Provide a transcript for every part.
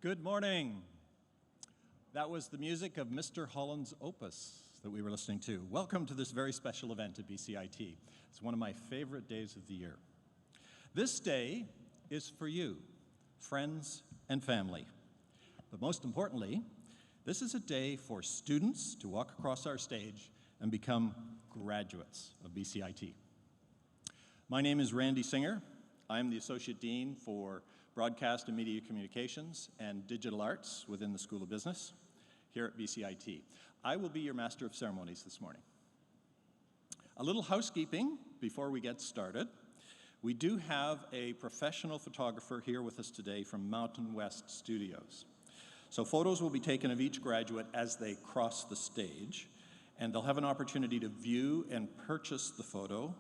Good morning. That was the music of Mr. Holland's Opus that we were listening to. Welcome to this very special event at BCIT. It's one of my favorite days of the year. This day is for you, friends and family. But most importantly, this is a day for students to walk across our stage and become graduates of BCIT. My name is Randy Singer. I'm the Associate Dean for Broadcast and Media Communications and Digital Arts within the School of Business here at BCIT. I will be your Master of Ceremonies this morning. A little housekeeping before we get started. We do have a professional photographer here with us today from Mountain West Studios. So photos will be taken of each graduate as they cross the stage, and they'll have an opportunity to view and purchase the photo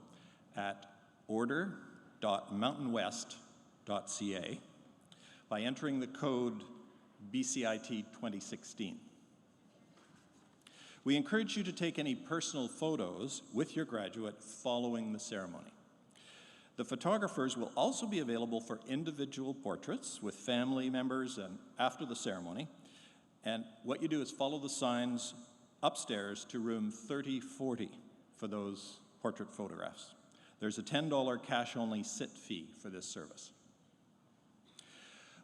at order.mountainwest.ca by entering the code BCIT 2016. We encourage you to take any personal photos with your graduate following the ceremony. The photographers will also be available for individual portraits with family members and after the ceremony. And what you do is follow the signs upstairs to room 3040 for those portrait photographs. There's a $10 cash-only sit fee for this service.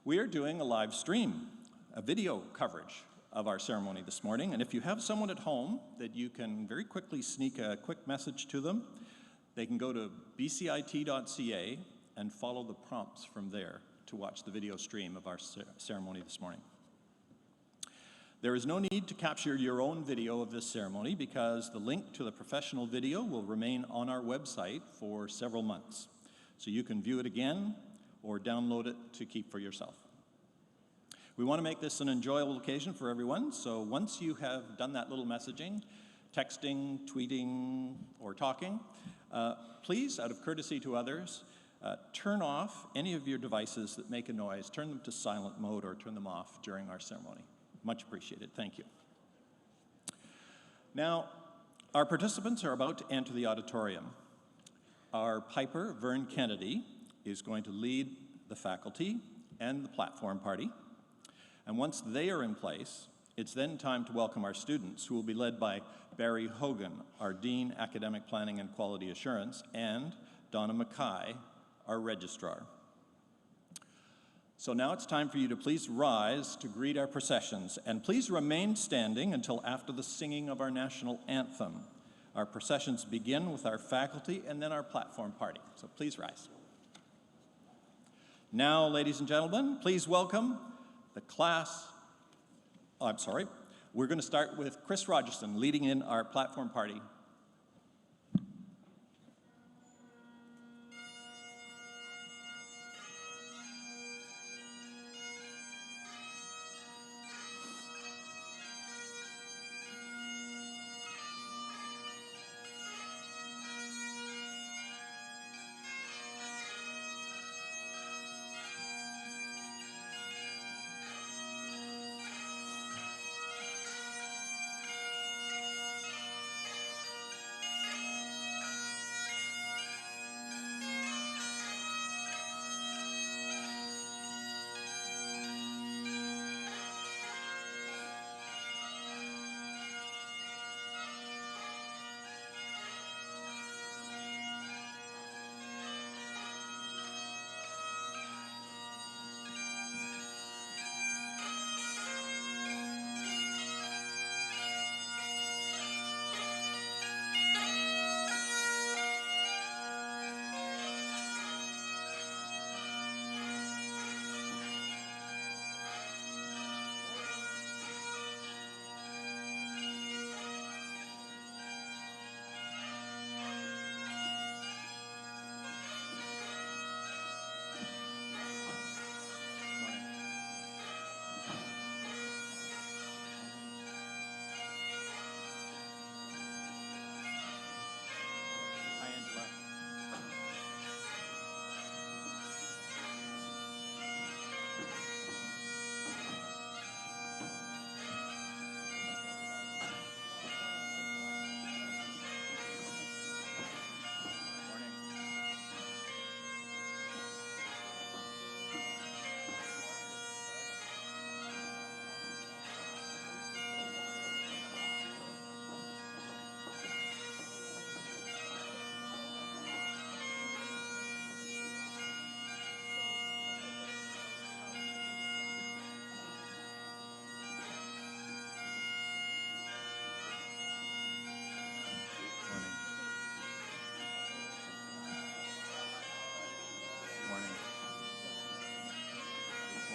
We are doing a live stream, a video coverage of our ceremony this morning, and if you have someone at home that you can very quickly sneak a quick message to them, they can go to bcit.ca and follow the prompts from there to watch the video stream of our ceremony this morning. There is no need to capture your own video of this ceremony because the link to the professional video will remain on our website for several months. So you can view it again or download it to keep for yourself. We want to make this an enjoyable occasion for everyone, so once you have done that little messaging, texting, tweeting, or talking, please, out of courtesy to others, turn off any of your devices that make a noise, turn them to silent mode or turn them off during our ceremony. Much appreciated. Thank you. Now, our participants are about to enter the auditorium. Our piper, Vern Kennedy, is going to lead the faculty and the platform party. And once they are in place, it's then time to welcome our students, who will be led by Barry Hogan, our Dean, Academic Planning and Quality Assurance, and Donna Mackay, our Registrar. So now it's time for you to please rise to greet our processions, and please remain standing until after the singing of our national anthem. Our processions begin with our faculty and then our platform party, so please rise. Now, ladies and gentlemen, please welcome the class. We're going to start with Chris Rogerson leading in our platform party.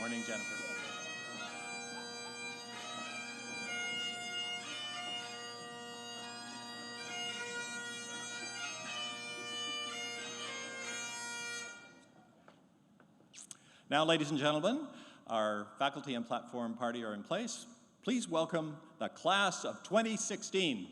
Morning, Jennifer. Now, ladies and gentlemen, our faculty and platform party are in place. Please welcome the class of 2016.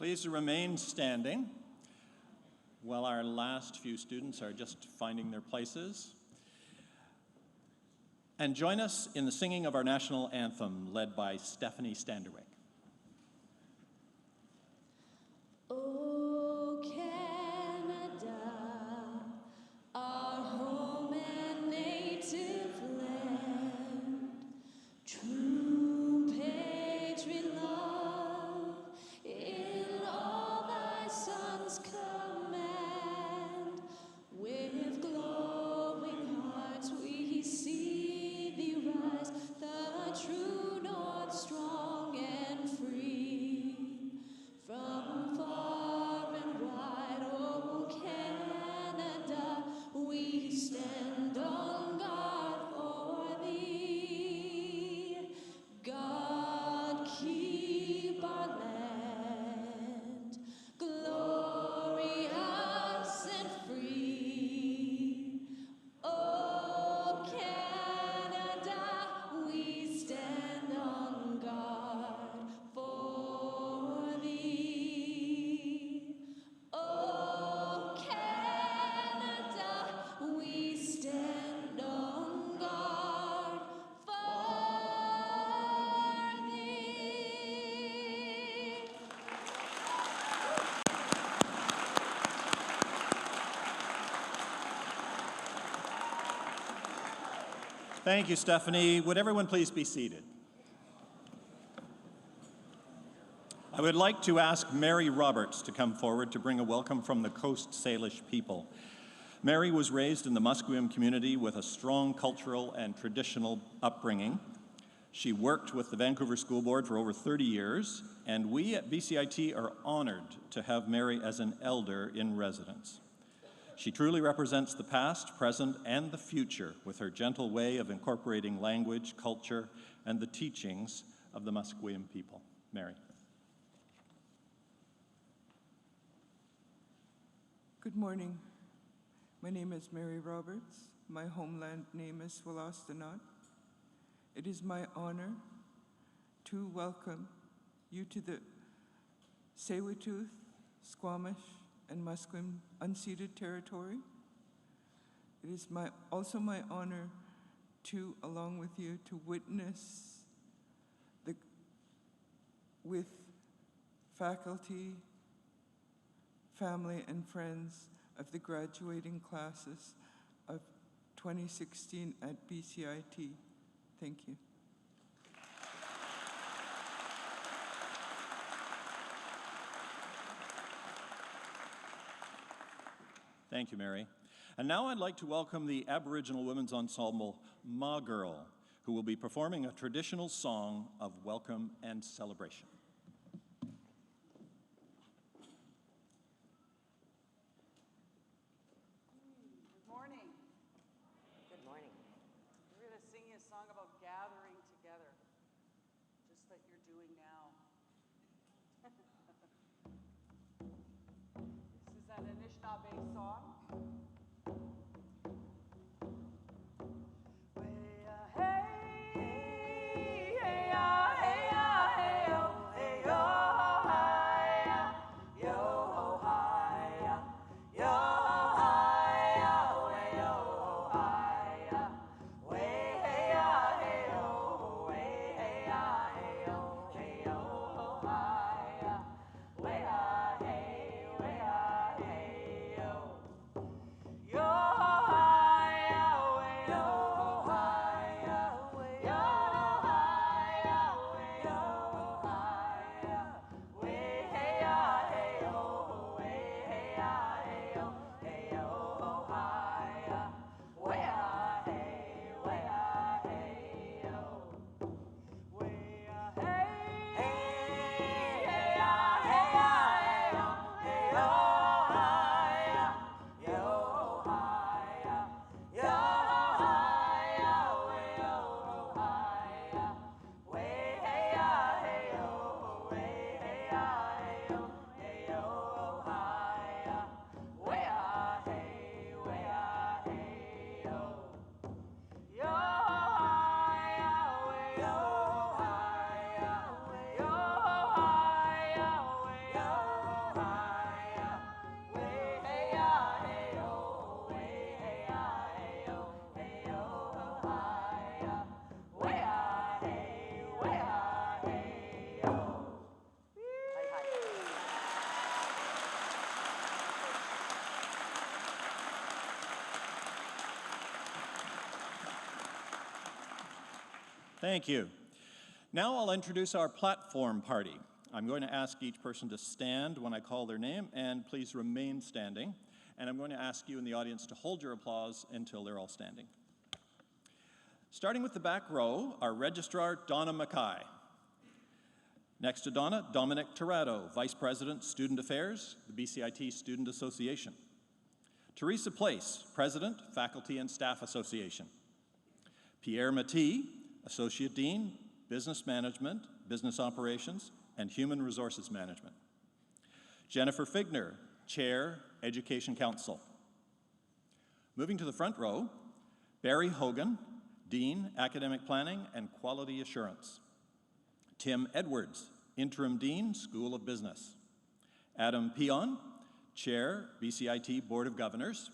Please remain standing while our last few students are just finding their places. And join us in the singing of our national anthem, led by Stephanie Standerwick. Oh, Canada, our home and native land, true patriot love in all thy sons command. With glowing hearts we see thee rise, the true north strong and free. From far and wide, oh Canada, we stand on guard for thee. God keep our land glorious and free. Oh Canada, we stand on guard for thee. Oh Canada, we stand on guard for thee. Thank you, Stephanie. Would everyone please be seated? I would like to ask Mary Roberts to come forward to bring a welcome from the Coast Salish people. Mary was raised in the Musqueam community with a strong cultural and traditional upbringing. She worked with the Vancouver School Board for over 30 years, and we at BCIT are honored to have Mary as an elder in residence. She truly represents the past, present, and the future with her gentle way of incorporating language, culture, and the teachings of the Musqueam people. Mary. Good morning. My name is Mary Roberts. My homeland name is Swalastanot. It is my honor to welcome you to the Tsleil-Waututh, Squamish, and Musqueam unceded territory. It is also my honor to, along with you, to witness with faculty, family, and friends of the graduating classes of 2016 at BCIT. Thank you. Thank you, Mary. And now I'd like to welcome the Aboriginal Women's Ensemble, Ma Girl, who will be performing a traditional song of welcome and celebration. Good morning. Good morning. We're going to sing you a song about gathering together, just like you're doing now. This is an Anishinaabe song. Thank you. Now I'll introduce our platform party. I'm going to ask each person to stand when I call their name, and please remain standing. And I'm going to ask you in the audience to hold your applause until they're all standing. Starting with the back row, our registrar, Donna Mackay. Next to Donna, Dominic Tirado, Vice President, Student Affairs, the BCIT Student Association. Teresa Place, President, Faculty and Staff Association. Pierre Matee, Associate Dean, Business Management, Business Operations, and Human Resources Management. Jennifer Figner, Chair, Education Council. Moving to the front row, Barry Hogan, Dean, Academic Planning and Quality Assurance. Tim Edwards, Interim Dean, School of Business. Adam Pion, Chair, BCIT Board of Governors.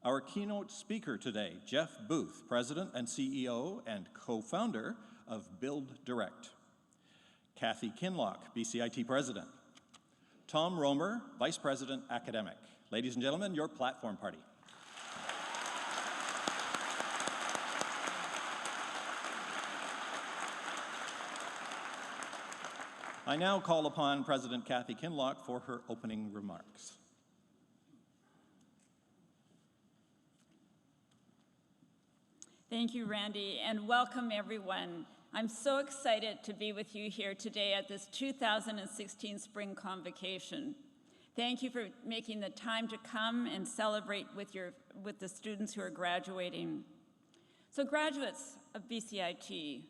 Our keynote speaker today, Jeff Booth, President and CEO and co-founder of Build Direct. Kathy Kinlock, BCIT President. Tom Romer, Vice President, Academic. Ladies and gentlemen, your platform party. I now call upon President Kathy Kinlock for her opening remarks. Thank you, Randy, and welcome everyone. I'm so excited to be with you here today at this 2016 Spring Convocation. Thank you for making the time to come and celebrate with the students who are graduating. So graduates of BCIT,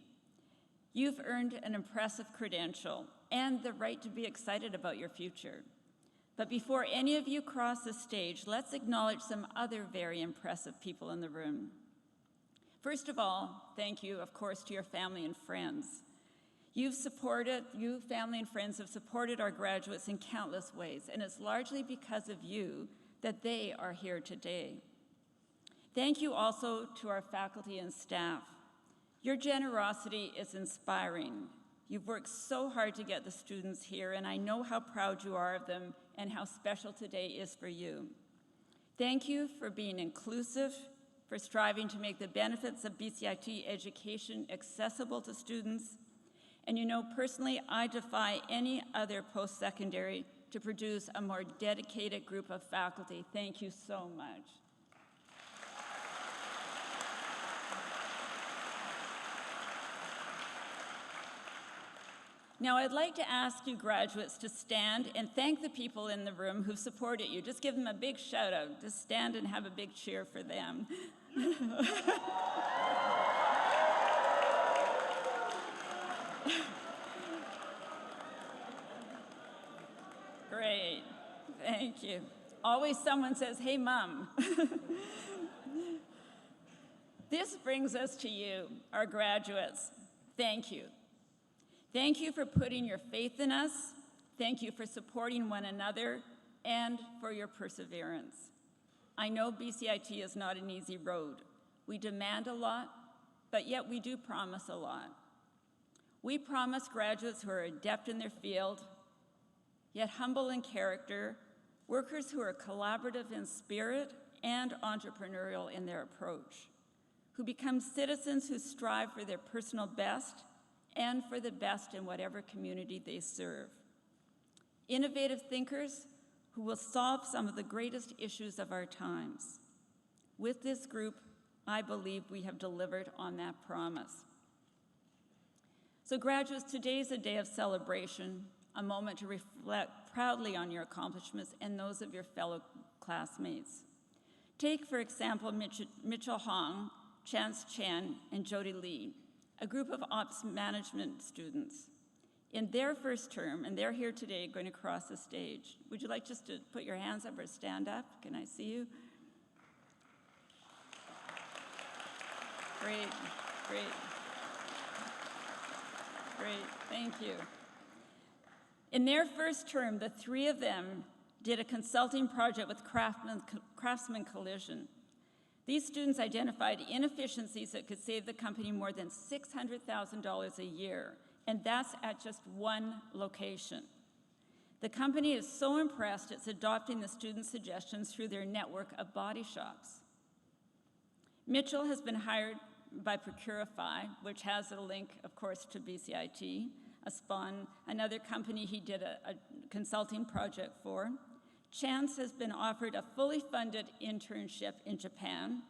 you've earned an impressive credential and the right to be excited about your future. But before any of you cross the stage, let's acknowledge some other very impressive people in the room. First of all, thank you, of course, to your family and friends. You, family and friends, have supported our graduates in countless ways, and it's largely because of you that they are here today. Thank you also to our faculty and staff. Your generosity is inspiring. You've worked so hard to get the students here, and I know how proud you are of them and how special today is for you. Thank you for being inclusive, for striving to make the benefits of BCIT education accessible to students. And you know, personally, I defy any other post-secondary to produce a more dedicated group of faculty. Thank you so much. Now, I'd like to ask you graduates to stand and thank the people in the room who've supported you. Just give them a big shout out. Just stand and have a big cheer for them. Great, thank you. Always someone says, hey, Mom. This brings us to you, our graduates. Thank you. Thank you for putting your faith in us. Thank you for supporting one another and for your perseverance. I know BCIT is not an easy road. We demand a lot, but yet we do promise a lot. We promise graduates who are adept in their field, yet humble in character, workers who are collaborative in spirit and entrepreneurial in their approach, who become citizens who strive for their personal best and for the best in whatever community they serve. Innovative thinkers who will solve some of the greatest issues of our times. With this group, I believe we have delivered on that promise. So graduates, today is a day of celebration, a moment to reflect proudly on your accomplishments and those of your fellow classmates. Take, for example, Mitchell Hong, Chance Chen, and Jody Lee, a group of ops management students. In their first term, and they're here today going to cross the stage. Would you like just to put your hands up or stand up? Can I see you? Great, great. Great, thank you. In their first term, the three of them did a consulting project with Craftsman Collision. These students identified inefficiencies that could save the company more than $600,000 a year, and that's at just one location. The company is so impressed it's adopting the students' suggestions through their network of body shops. Mitchell has been hired by Procurify, which has a link, of course, to BCIT, a spawn, another company he did a consulting project for. Chance has been offered a fully funded internship in Japan,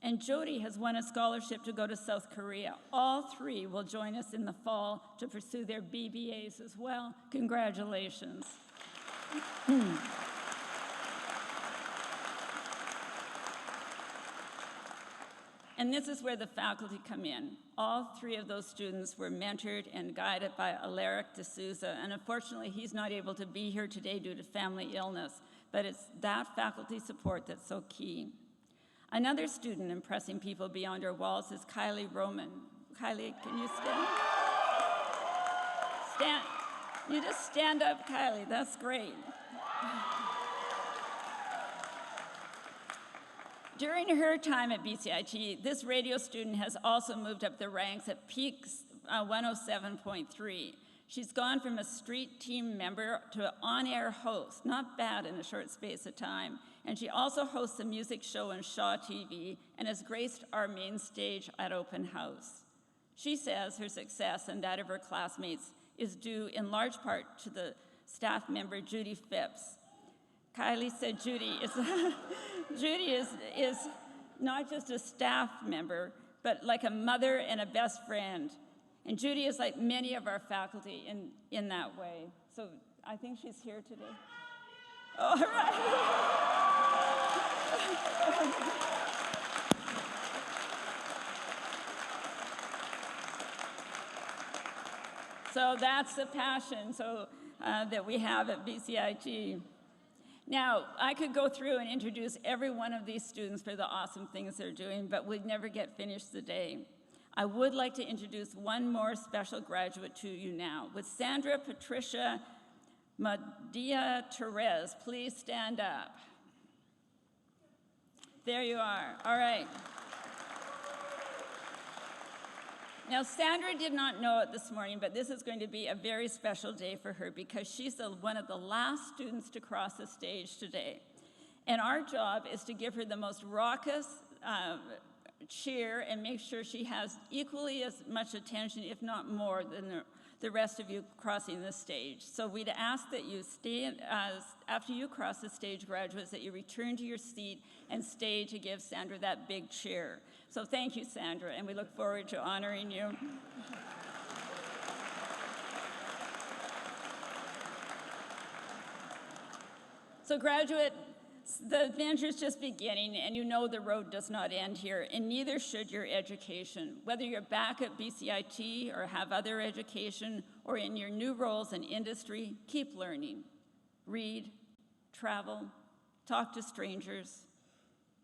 and Jody has won a scholarship to go to South Korea. All three will join us in the fall to pursue their BBAs as well. Congratulations. And this is where the faculty come in. All three of those students were mentored and guided by Alaric D'Souza, and unfortunately, he's not able to be here today due to family illness, but it's that faculty support that's so key. Another student impressing people beyond our walls is Kylie Roman. Kylie, can you stand? Stand. You just stand up, Kylie. That's great. During her time at BCIT, this radio student has also moved up the ranks at Peaks 107.3. She's gone from a street team member to an on-air host, not bad in a short space of time. And she also hosts a music show on Shaw TV and has graced our main stage at Open House. She says her success and that of her classmates is due in large part to the staff member Judy Phipps. Kylie said Judy is not just a staff member, but like a mother and a best friend. And Judy is like many of our faculty in that way. So I think she's here today. All right. So that's the passion that we have at BCIT. Now, I could go through and introduce every one of these students for the awesome things they're doing, but we'd never get finished today. I would like to introduce one more special graduate to you now. With Sandra Patricia Madia Therese, please stand up. There you are. All right. Now, Sandra did not know it this morning, but this is going to be a very special day for her because she's one of the last students to cross the stage today. And our job is to give her the most raucous cheer and make sure she has equally as much attention, if not more, than the rest of you crossing the stage. So we'd ask that you stay, after you cross the stage, graduates, that you return to your seat and stay to give Sandra that big cheer. So thank you, Sandra, and we look forward to honoring you. So graduate, the adventure is just beginning, and you know the road does not end here, and neither should your education. Whether you're back at BCIT or have other education or in your new roles in industry, keep learning. Read, travel, talk to strangers,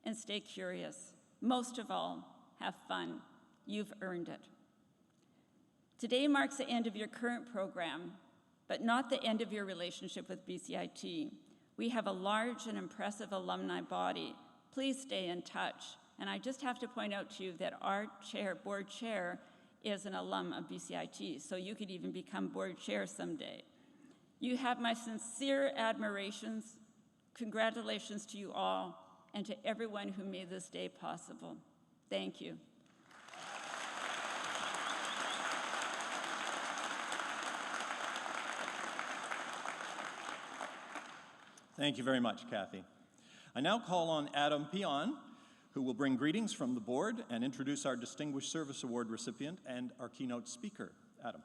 and stay curious. Most of all, have fun. You've earned it. Today marks the end of your current program, but not the end of your relationship with BCIT. We have a large and impressive alumni body. Please stay in touch. And I just have to point out to you that our board chair is an alum of BCIT, so you could even become board chair someday. You have my sincere admirations. Congratulations to you all and to everyone who made this day possible. Thank you. Thank you very much, Kathy. I now call on Adam Pion, who will bring greetings from the board and introduce our Distinguished Service Award recipient and our keynote speaker. Adam.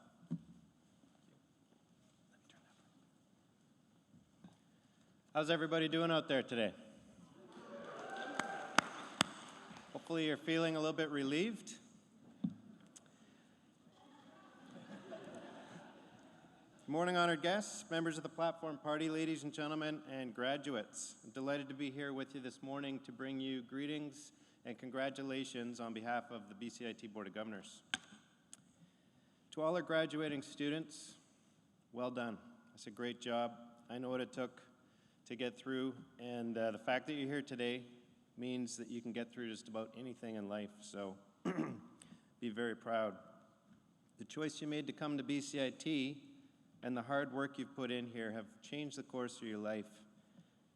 How's everybody doing out there today? Hopefully you're feeling a little bit relieved. Good morning, honored guests, members of the platform party, ladies and gentlemen, and graduates. I'm delighted to be here with you this morning to bring you greetings and congratulations on behalf of the BCIT Board of Governors. To all our graduating students, well done. That's a great job. I know what it took to get through, and the fact that you're here today means that you can get through just about anything in life, so be very proud. The choice you made to come to BCIT and the hard work you've put in here have changed the course of your life.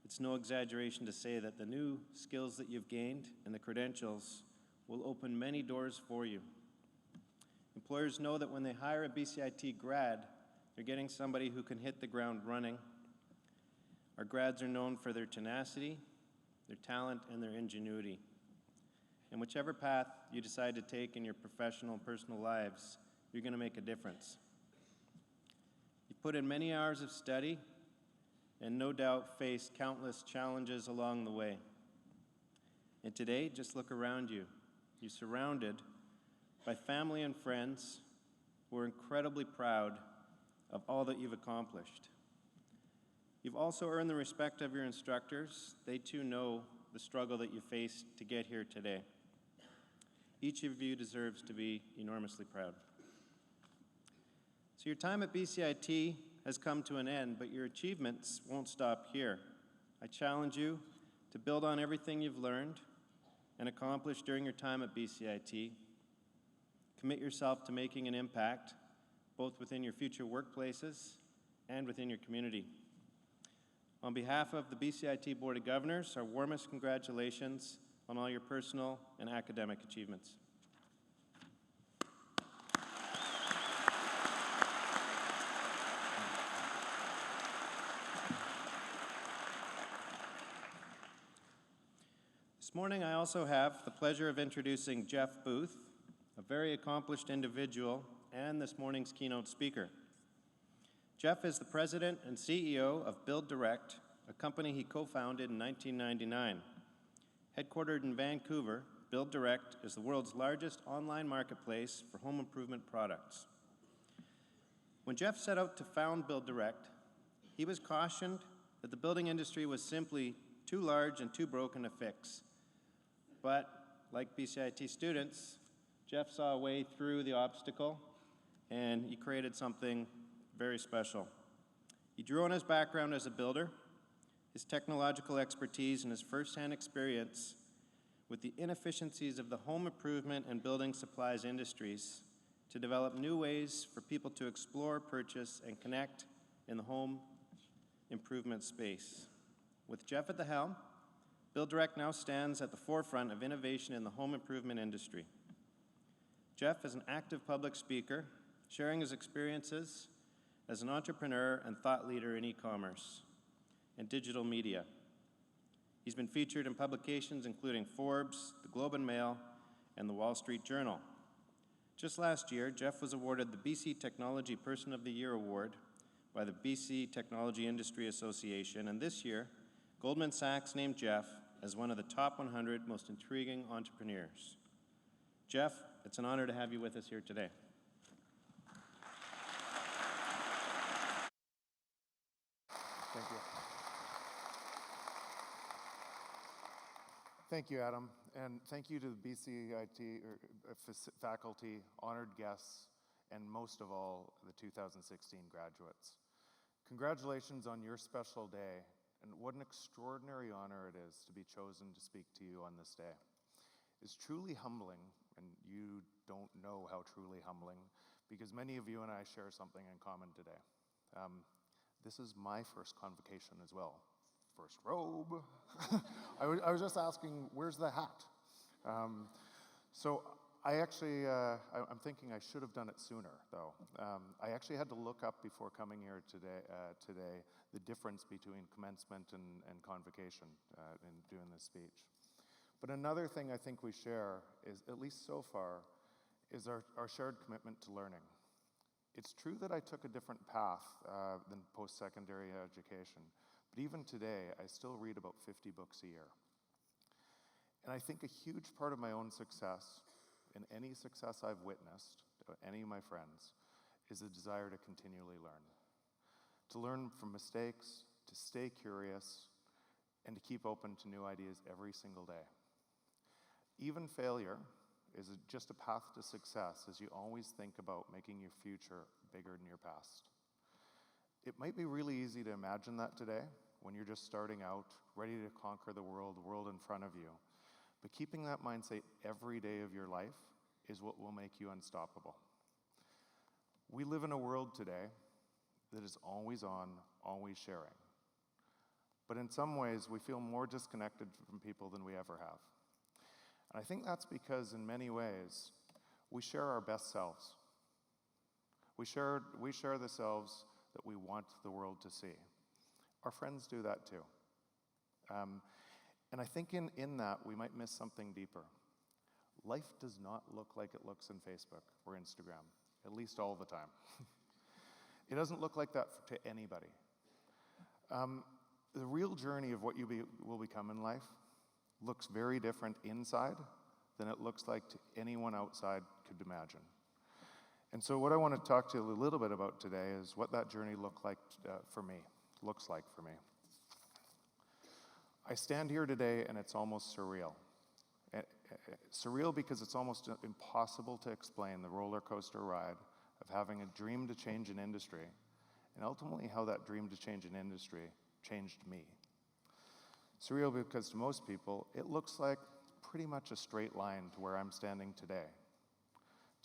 It's no exaggeration to say that the new skills that you've gained and the credentials will open many doors for you. Employers know that when they hire a BCIT grad, they're getting somebody who can hit the ground running. Our grads are known for their tenacity, their talent, and their ingenuity. And whichever path you decide to take in your professional and personal lives, you're going to make a difference. You put in many hours of study and no doubt faced countless challenges along the way. And today, just look around you. You're surrounded by family and friends who are incredibly proud of all that you've accomplished. You've also earned the respect of your instructors. They too know the struggle that you faced to get here today. Each of you deserves to be enormously proud. So your time at BCIT has come to an end, but your achievements won't stop here. I challenge you to build on everything you've learned and accomplished during your time at BCIT. Commit yourself to making an impact, both within your future workplaces and within your community. On behalf of the BCIT Board of Governors, our warmest congratulations on all your personal and academic achievements. This morning, I also have the pleasure of introducing Jeff Booth, a very accomplished individual and this morning's keynote speaker. Jeff is the president and CEO of Build Direct, a company he co-founded in 1999. Headquartered in Vancouver, Build Direct is the world's largest online marketplace for home improvement products. When Jeff set out to found Build Direct, he was cautioned that the building industry was simply too large and too broken to fix. But, like BCIT students, Jeff saw a way through the obstacle, and he created something very special. He drew on his background as a builder, his technological expertise, and his firsthand experience with the inefficiencies of the home improvement and building supplies industries to develop new ways for people to explore, purchase, and connect in the home improvement space. With Jeff at the helm, Build Direct now stands at the forefront of innovation in the home improvement industry. Jeff is an active public speaker, sharing his experiences as an entrepreneur and thought leader in e-commerce and digital media. He's been featured in publications including Forbes, the Globe and Mail, and the Wall Street Journal. Just last year, Jeff was awarded the BC Technology Person of the Year Award by the BC Technology Industry Association, and this year, Goldman Sachs named Jeff as one of the top 100 most intriguing entrepreneurs. Jeff, it's an honor to have you with us here today. Thank you. Thank you, Adam, and thank you to the BCIT faculty, honored guests, and most of all, the 2016 graduates. Congratulations on your special day, and what an extraordinary honor it is to be chosen to speak to you on this day. It's truly humbling, and you don't know how truly humbling, because many of you and I share something in common today. This is my first convocation as well. First robe. I was just asking, where's the hat? So I actually, I'm thinking I should have done it sooner, though. I actually had to look up before coming here today the difference between commencement and convocation in doing this speech. But another thing I think we share is, at least so far, is our shared commitment to learning. It's true that I took a different path than post-secondary education, but even today, I still read about 50 books a year. And I think a huge part of my own success, and any success I've witnessed, any of my friends, is a desire to continually learn. To learn from mistakes, to stay curious, and to keep open to new ideas every single day. Even failure is just a path to success as you always think about making your future bigger than your past. It might be really easy to imagine that today when you're just starting out, ready to conquer the world in front of you. But keeping that mindset every day of your life is what will make you unstoppable. We live in a world today that is always on, always sharing. But in some ways, we feel more disconnected from people than we ever have. And I think that's because in many ways, we share our best selves. We share the selves that we want the world to see. Our friends do that too. And I think in that, we might miss something deeper. Life does not look like it looks in Facebook or Instagram, at least all the time. It doesn't look like that to anybody. The real journey of what you will become in life looks very different inside than it looks like to anyone outside could imagine. And so what I want to talk to you a little bit about today is what that journey looks like for me. I stand here today and it's almost surreal. Surreal because it's almost impossible to explain the roller coaster ride of having a dream to change an industry, and ultimately how that dream to change an industry changed me. Surreal because to most people, it looks like pretty much a straight line to where I'm standing today.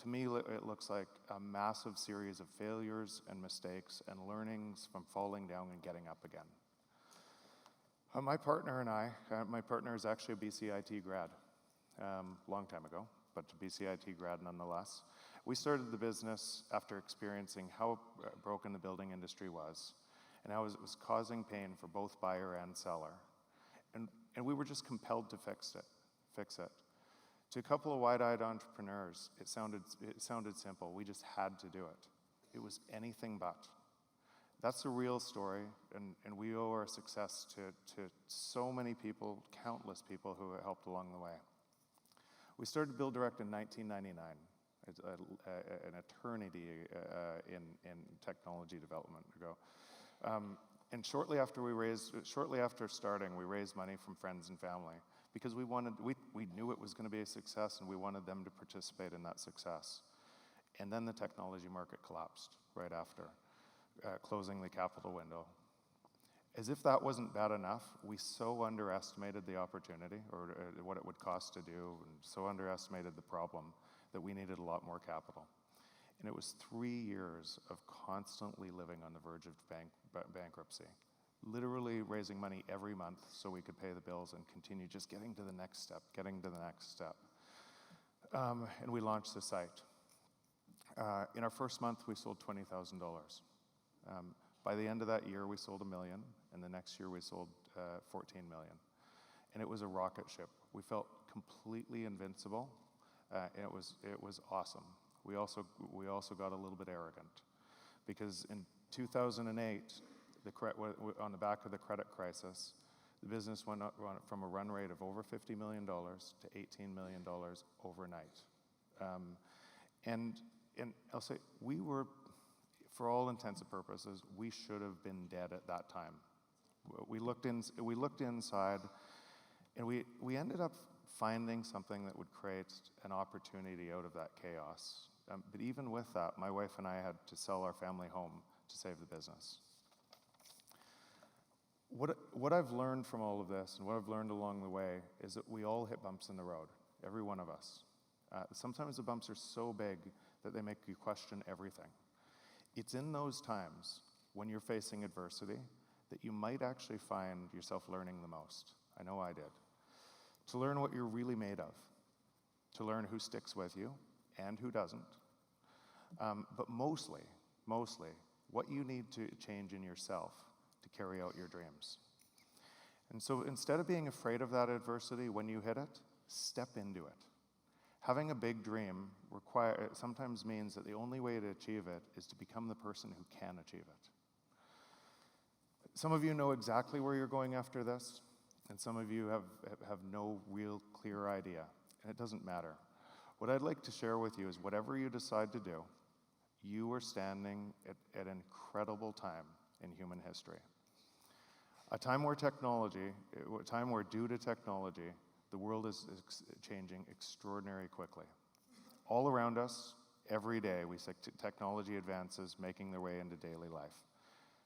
To me, it looks like a massive series of failures and mistakes and learnings from falling down and getting up again. My partner and I, my partner is actually a BCIT grad, long time ago, but a BCIT grad nonetheless. We started the business after experiencing how broken the building industry was and how it was causing pain for both buyer and seller. And we were just compelled to fix it. To a couple of wide-eyed entrepreneurs, it sounded simple. We just had to do it. It was anything but. That's a real story, and we owe our success to so many people, countless people who helped along the way. We started Build Direct in 1999. It's an eternity in technology development ago. And shortly after starting, we raised money from friends and family because we knew it was going to be a success and we wanted them to participate in that success. And then the technology market collapsed right after, closing the capital window. As if that wasn't bad enough, we so underestimated the opportunity or what it would cost to do, and so underestimated the problem that we needed a lot more capital. And it was 3 years of constantly living on the verge of bankruptcy, literally raising money every month so we could pay the bills and continue just getting to the next step. And we launched the site. In our first month, we sold $20,000. By the end of that year, we sold $1 million, and the next year we sold $14 million. And it was a rocket ship. We felt completely invincible, and it was awesome. We also got a little bit arrogant, because in 2008, on the back of the credit crisis, the business went up from a run rate of over $50 million to $18 million overnight. And I'll say, we were, for all intents and purposes, we should have been dead at that time. We looked inside, and we ended up finding something that would create an opportunity out of that chaos. But even with that, my wife and I had to sell our family home to save the business. What I've learned from all of this, and what I've learned along the way, is that we all hit bumps in the road, every one of us. Sometimes the bumps are so big that they make you question everything. It's in those times, when you're facing adversity, that you might actually find yourself learning the most. I know I did. To learn what you're really made of, to learn who sticks with you and who doesn't, but mostly, what you need to change in yourself to carry out your dreams. And so instead of being afraid of that adversity when you hit it, step into it. Having a big dream sometimes means that the only way to achieve it is to become the person who can achieve it. Some of you know exactly where you're going after this, and some of you have no real clear idea, and it doesn't matter. What I'd like to share with you is whatever you decide to do, you are standing at an incredible time in human history. A time where due to technology, the world is changing extraordinarily quickly. All around us, every day, we see technology advances making their way into daily life.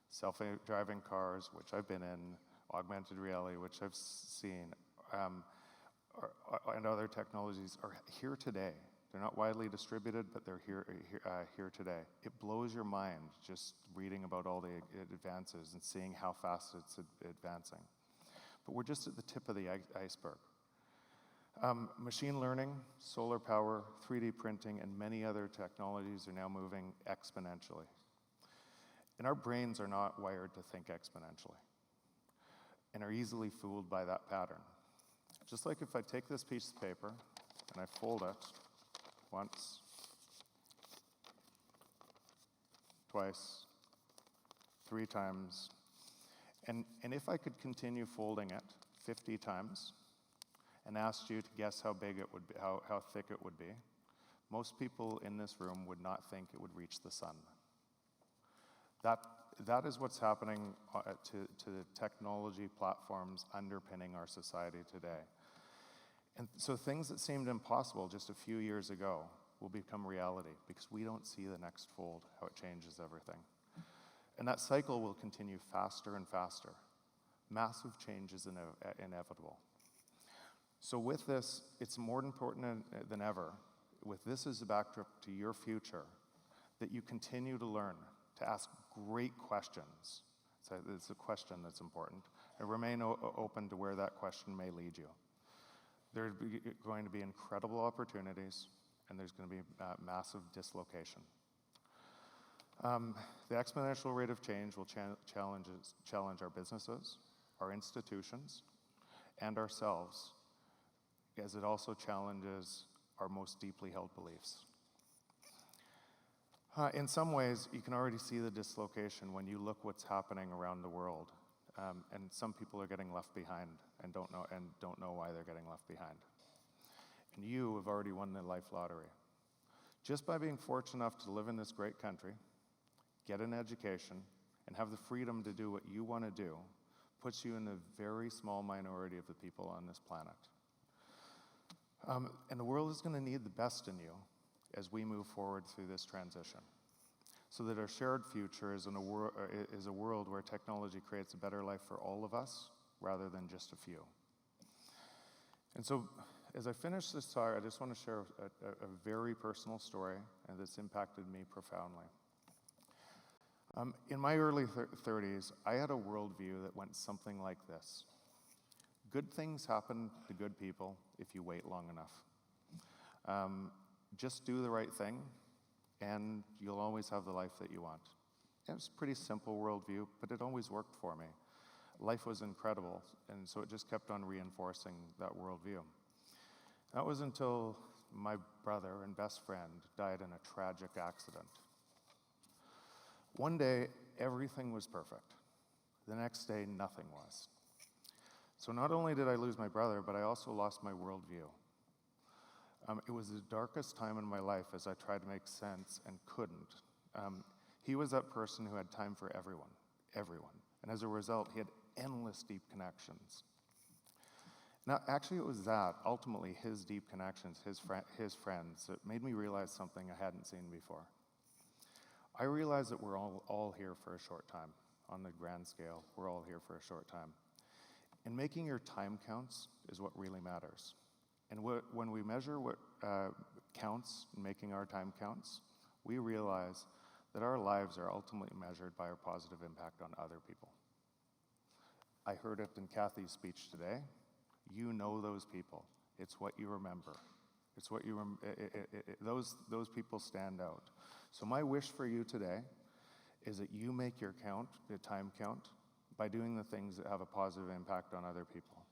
Self-driving cars, which I've been in, augmented reality, which I've seen, and other technologies are here today. They're not widely distributed, but they're here today. It blows your mind just reading about all the advances and seeing how fast it's advancing. But we're just at the tip of the iceberg. Machine learning, solar power, 3D printing, and many other technologies are now moving exponentially. And our brains are not wired to think exponentially and are easily fooled by that pattern. Just like if I take this piece of paper and I fold it once, twice, 3 times, and if I could continue folding it 50 times and asked you to guess how big it would be, how thick it would be, most people in this room would not think it would reach the sun. That is what's happening to the technology platforms underpinning our society today. And so things that seemed impossible just a few years ago will become reality because we don't see the next fold, how it changes everything. And that cycle will continue faster and faster. Massive change is inevitable. So with this, it's more important than ever, with this as a backdrop to your future, that you continue to learn, to ask great questions. So it's a question that's important, and remain open to where that question may lead you. There's going to be incredible opportunities, and there's going to be massive dislocation. The exponential rate of change will challenge our businesses, our institutions, and ourselves, as it also challenges our most deeply held beliefs. In some ways, you can already see the dislocation when you look what's happening around the world, and some people are getting left behind and don't know why they're getting left behind. And you have already won the life lottery. Just by being fortunate enough to live in this great country, get an education, and have the freedom to do what you want to do, puts you in the very small minority of the people on this planet. And the world is going to need the best in you as we move forward through this transition, so that our shared future is a world where technology creates a better life for all of us, rather than just a few. And so, as I finish this talk, I just want to share a very personal story, and that's impacted me profoundly. In my early 30s, I had a worldview that went something like this. Good things happen to good people if you wait long enough. Just do the right thing, and you'll always have the life that you want. It was a pretty simple worldview, but it always worked for me. Life was incredible, and so it just kept on reinforcing that worldview. That was until my brother and best friend died in a tragic accident. One day, everything was perfect. The next day, nothing was. So not only did I lose my brother, but I also lost my worldview. It was the darkest time in my life as I tried to make sense and couldn't. He was that person who had time for everyone. And as a result, he had endless deep connections. Now, actually, it was that, ultimately, his deep connections, his friends, that made me realize something I hadn't seen before. I realized that we're all here for a short time. On the grand scale, we're all here for a short time. And making your time counts is what really matters. And when we measure what counts, making our time counts, we realize that our lives are ultimately measured by our positive impact on other people. I heard it in Kathy's speech today. You know those people. It's what you remember. It's what you those people stand out. So my wish for you today is that you make your time count, by doing the things that have a positive impact on other people.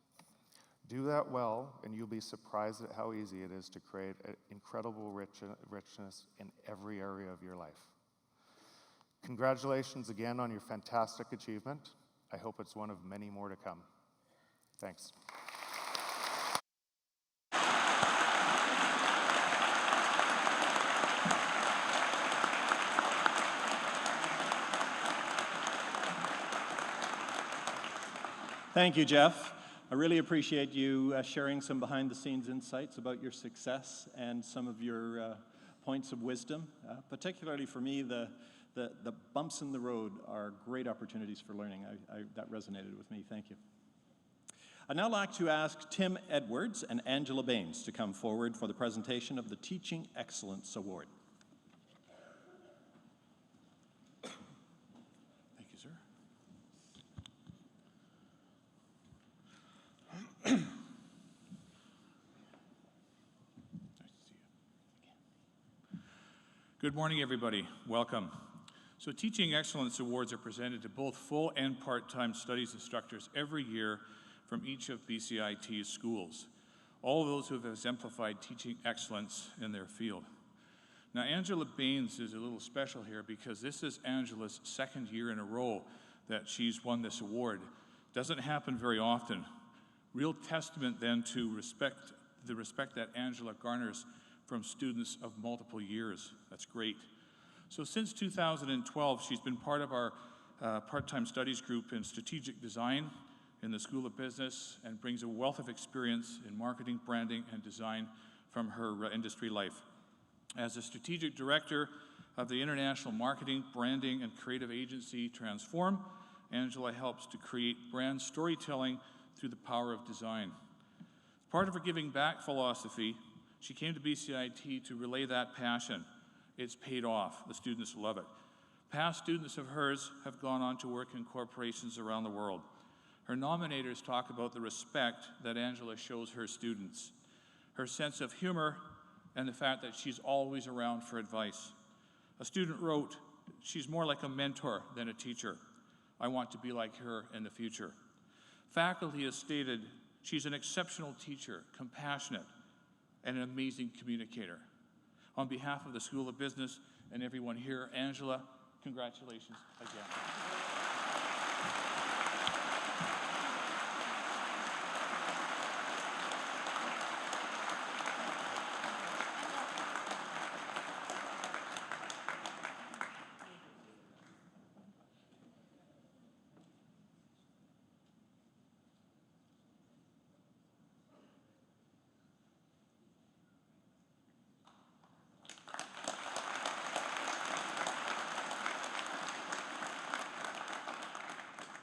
Do that well, and you'll be surprised at how easy it is to create an incredible richness in every area of your life. Congratulations again on your fantastic achievement. I hope it's one of many more to come. Thanks. Thank you, Jeff. I really appreciate you sharing some behind-the-scenes insights about your success and some of your points of wisdom. Particularly for me, the bumps in the road are great opportunities for learning. That resonated with me. Thank you. I'd now like to ask Tim Edwards and Angela Baines to come forward for the presentation of the Teaching Excellence Award. Thank you, sir. Good morning, everybody. Welcome. So Teaching Excellence Awards are presented to both full and part-time studies instructors every year from each of BCIT's schools, all those who have exemplified teaching excellence in their field. Now, Angela Baines is a little special here because this is Angela's second year in a row that she's won this award. Doesn't happen very often. Real testament then to the respect that Angela garners from students of multiple years. That's great. So since 2012, she's been part of our part-time studies group in strategic design in the School of Business and brings a wealth of experience in marketing, branding, and design from her industry life. As a strategic director of the international marketing, branding, and creative agency Transform, Angela helps to create brand storytelling through the power of design. Part of her giving back philosophy, she came to BCIT to relay that passion. It's paid off. The students love it. Past students of hers have gone on to work in corporations around the world. Her nominators talk about the respect that Angela shows her students, her sense of humor, and the fact that she's always around for advice. A student wrote, "She's more like a mentor than a teacher. I want to be like her in the future." Faculty has stated, "She's an exceptional teacher, compassionate, and an amazing communicator." On behalf of the School of Business and everyone here, Angela, congratulations again.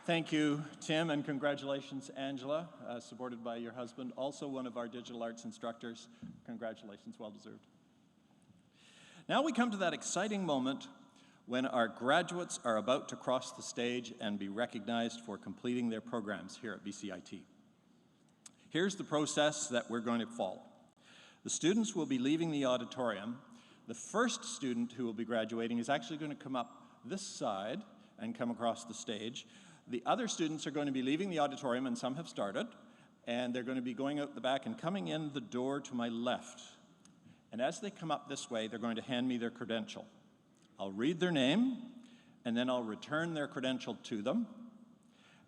Thank you, Tim, and congratulations, Angela, supported by your husband, also one of our digital arts instructors. Congratulations, well deserved. Now we come to that exciting moment when our graduates are about to cross the stage and be recognized for completing their programs here at BCIT. Here's the process that we're going to follow. The students will be leaving the auditorium. The first student who will be graduating is actually going to come up this side and come across the stage. The other students are going to be leaving the auditorium, and some have started, and they're going to be going out the back and coming in the door to my left. And as they come up this way, they're going to hand me their credential. I'll read their name, and then I'll return their credential to them.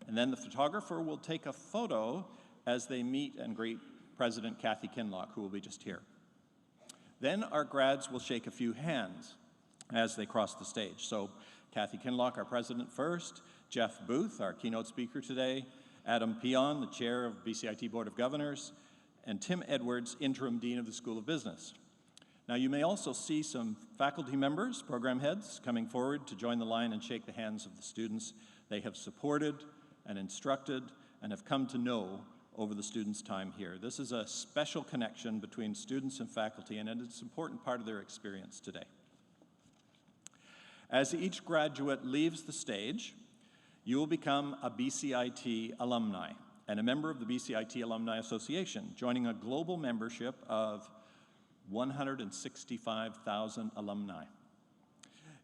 And then the photographer will take a photo as they meet and greet President Kathy Kinloch, who will be just here. Then our grads will shake a few hands as they cross the stage. So Kathy Kinloch, our president first, Jeff Booth, our keynote speaker today, Adam Peon, the chair of BCIT Board of Governors, and Tim Edwards, interim dean of the School of Business. Now you may also see some faculty members, program heads, coming forward to join the line and shake the hands of the students they have supported and instructed and have come to know over the students' time here. This is a special connection between students and faculty, and it's an important part of their experience today. As each graduate leaves the stage, you will become a BCIT alumni and a member of the BCIT Alumni Association, joining a global membership of 165,000 alumni.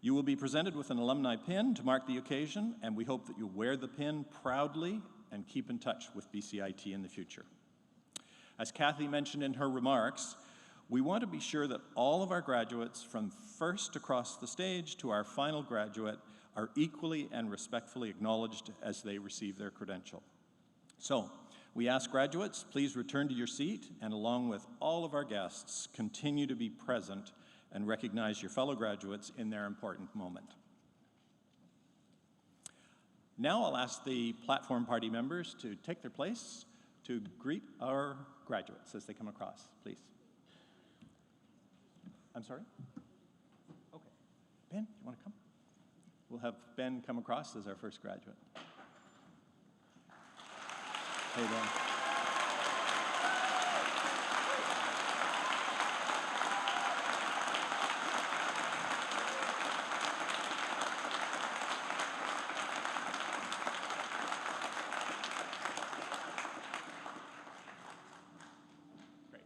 You will be presented with an alumni pin to mark the occasion, and we hope that you wear the pin proudly and keep in touch with BCIT in the future. As Kathy mentioned in her remarks, we want to be sure that all of our graduates, from first across the stage to our final graduate, are equally and respectfully acknowledged as they receive their credential. So, we ask graduates, please return to your seat, and along with all of our guests, continue to be present and recognize your fellow graduates in their important moment. Now I'll ask the platform party members to take their place to greet our graduates as they come across, please. I'm sorry? Okay. Ben, you want to come? We'll have Ben come across as our first graduate. Hey, Ben. Great.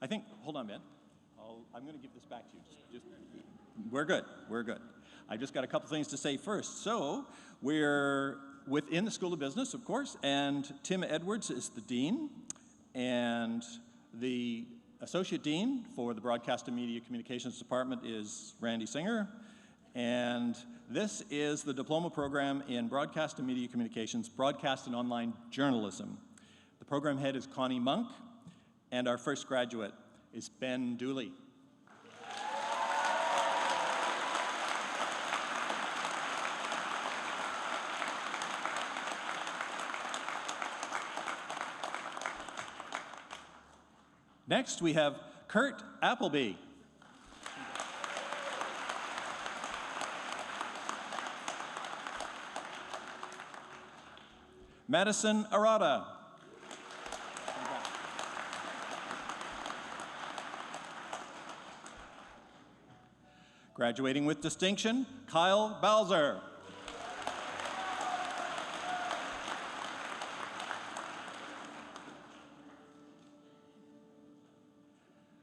I think, hold on, Ben. I'm going to give this back to you. We're good. We're good. I just got a couple things to say first. So we're within the School of Business, of course, and Tim Edwards is the dean, and the associate dean for the Broadcast and Media Communications Department is Randy Singer, and this is the diploma program in Broadcast and Media Communications, Broadcast and Online Journalism. The program head is Connie Monk, and our first graduate is Ben Dooley. Next, we have Kurt Appleby. Madison Arata. Graduating with distinction, Kyle Balzer.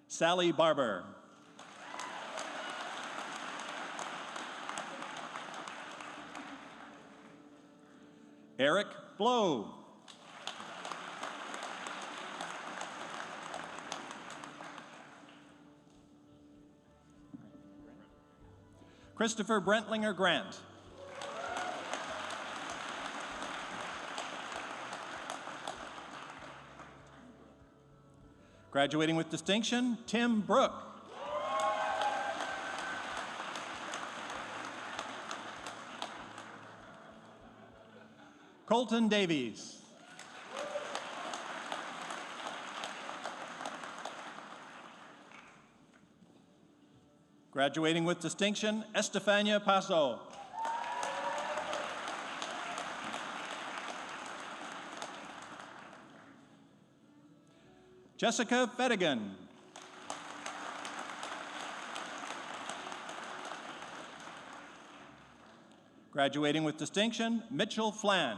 Sally Barber. Eric Blow. Christopher Brentlinger Grant. Graduating with distinction, Tim Brook. Colton Davies. Graduating with distinction, Estefania Paso. Jessica Fedigan. Graduating with distinction, Mitchell Flan.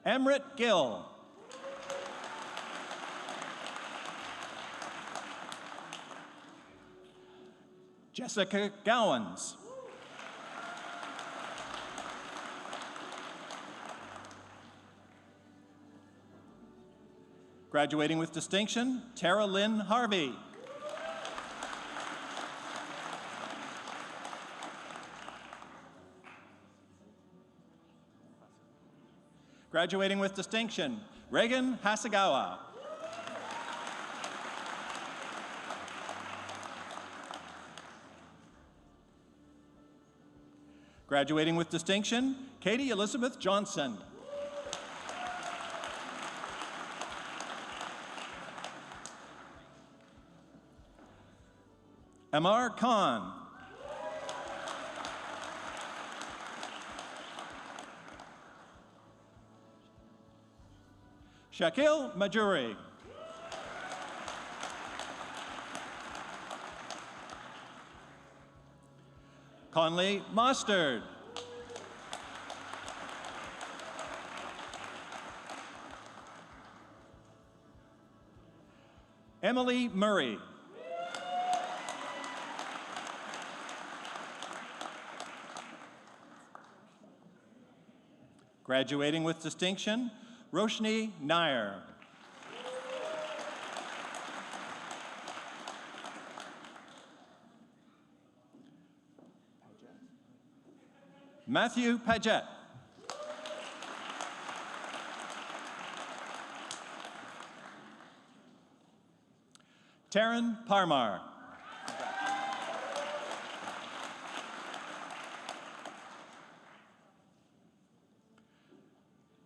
Amrit Gill. Jessica Gowans. Graduating with distinction, Tara Lynn Harvey. Graduating with distinction, Reagan Hasegawa. Graduating with distinction, Katie Elizabeth Johnson. Amar Khan. Shakil Majuri. Conley Mostard. Emily Murray. Graduating with distinction, Roshni Nair. Matthew Paget. Taryn Parmar.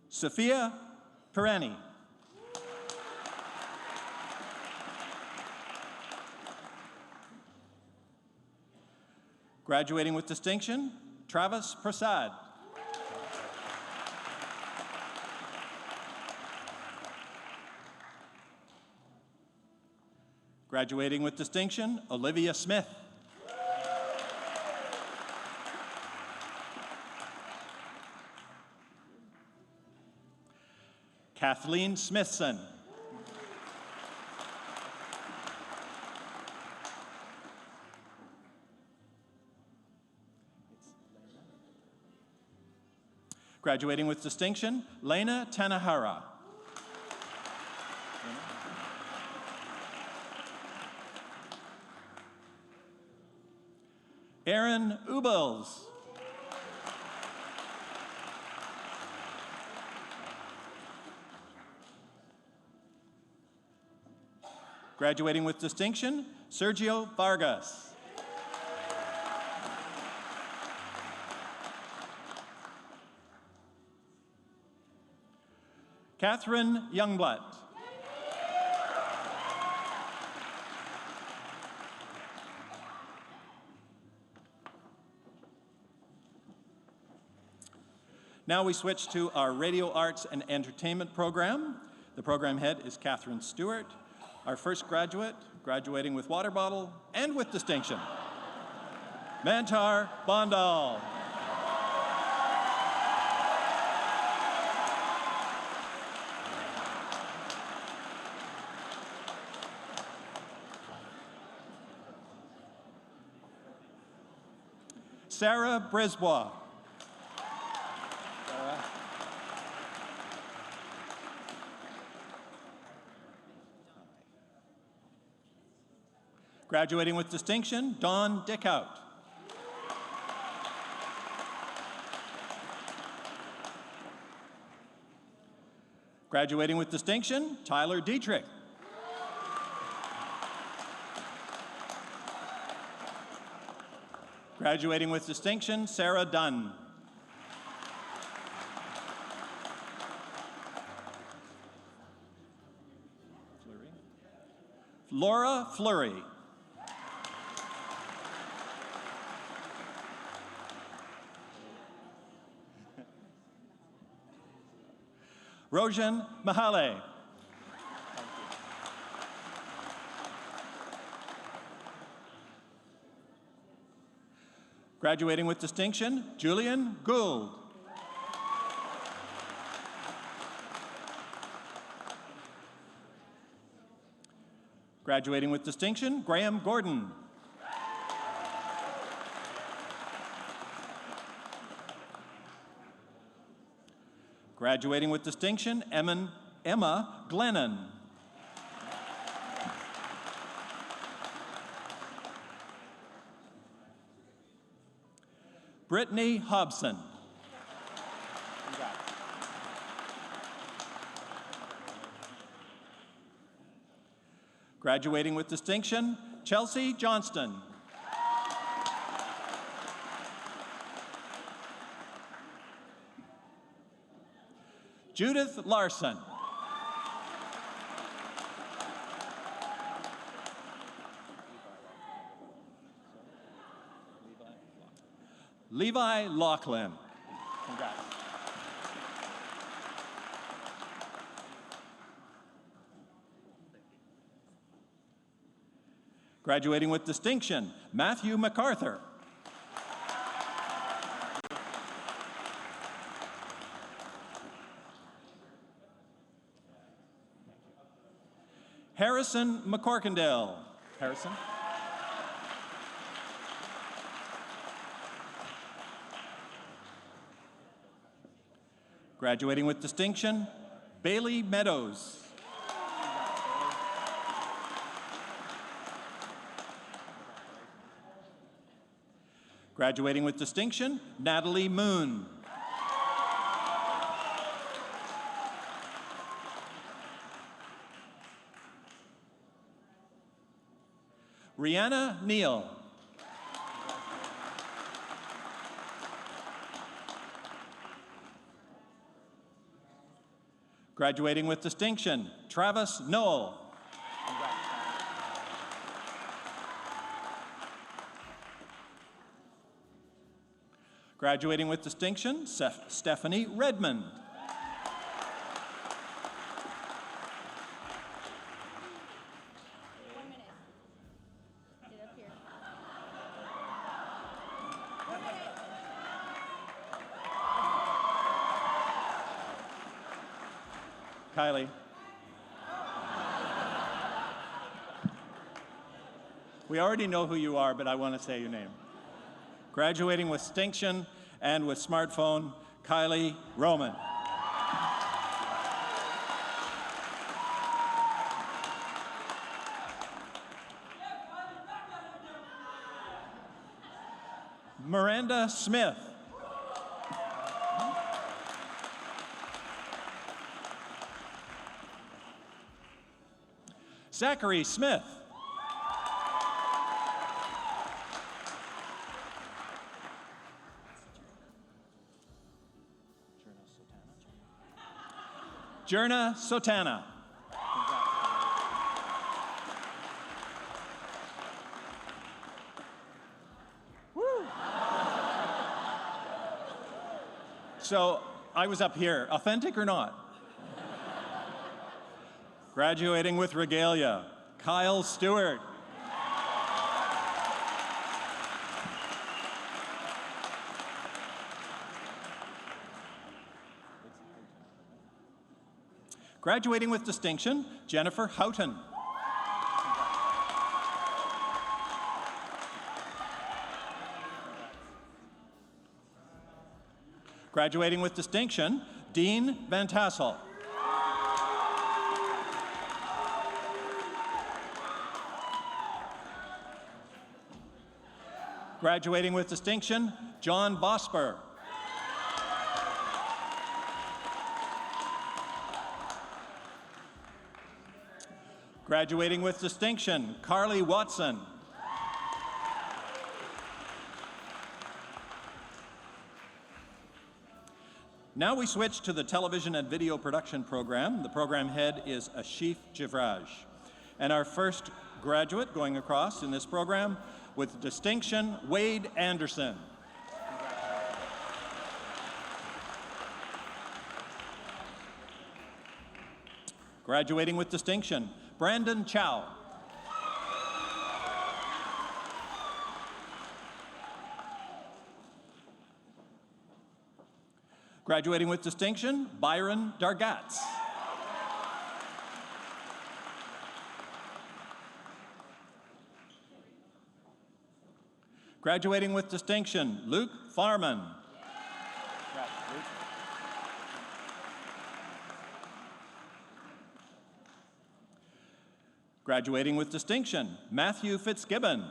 Sophia Pirani. Graduating with distinction, Travis Prasad. Graduating with distinction, Olivia Smith. Kathleen Smithson. Graduating with distinction, Lena Tanahara. Aaron Ubels. Graduating with distinction, Sergio Vargas. Catherine Youngblood. Now we switch to our Radio Arts and Entertainment program. The program head is Catherine Stewart. Our first graduate, graduating with water bottle and with distinction, Mantar Bondal. Sarah Brisbois. Graduating with distinction, Dawn Dickhout. Graduating with distinction, Tyler Dietrich. Graduating with distinction, Sarah Dunn. Laura Fleury. Rojan Mahale. Graduating with distinction, Julian Gould. Graduating with distinction, Graham Gordon. Graduating with distinction, Emma Glennon. Brittany Hobson. Graduating with distinction, Chelsea Johnston. Judith Larson. Levi Laughlin. Congrats. Graduating with distinction, Matthew MacArthur. Harrison McCorkindale. Harrison. Graduating with distinction, Bailey Meadows. Graduating with distinction, Natalie Moon. Rihanna Neal. Graduating with distinction, Travis Noel. Graduating with distinction, Stephanie Redmond. Kylie. We already know who you are, but I want to say your name. Graduating with distinction and with smartphone, Kylie Roman. Miranda Smith. Zachary Smith. Jerna Sotana. Woo. So I was up here, authentic or not? Graduating with regalia, Kyle Stewart. Graduating with distinction, Jennifer Houghton. Graduating with distinction, Dean Van Tassel. Graduating with distinction, John Bosper. Graduating with distinction, Carly Watson. Now we switch to the television and video production program. The program head is Ashif Jivraj. And our first graduate going across in this program with distinction, Wade Anderson. Graduating with distinction, Brandon Chow. Graduating with distinction, Byron Dargatz. Graduating with distinction, Luke Farman. Graduating with distinction, Matthew Fitzgibbon.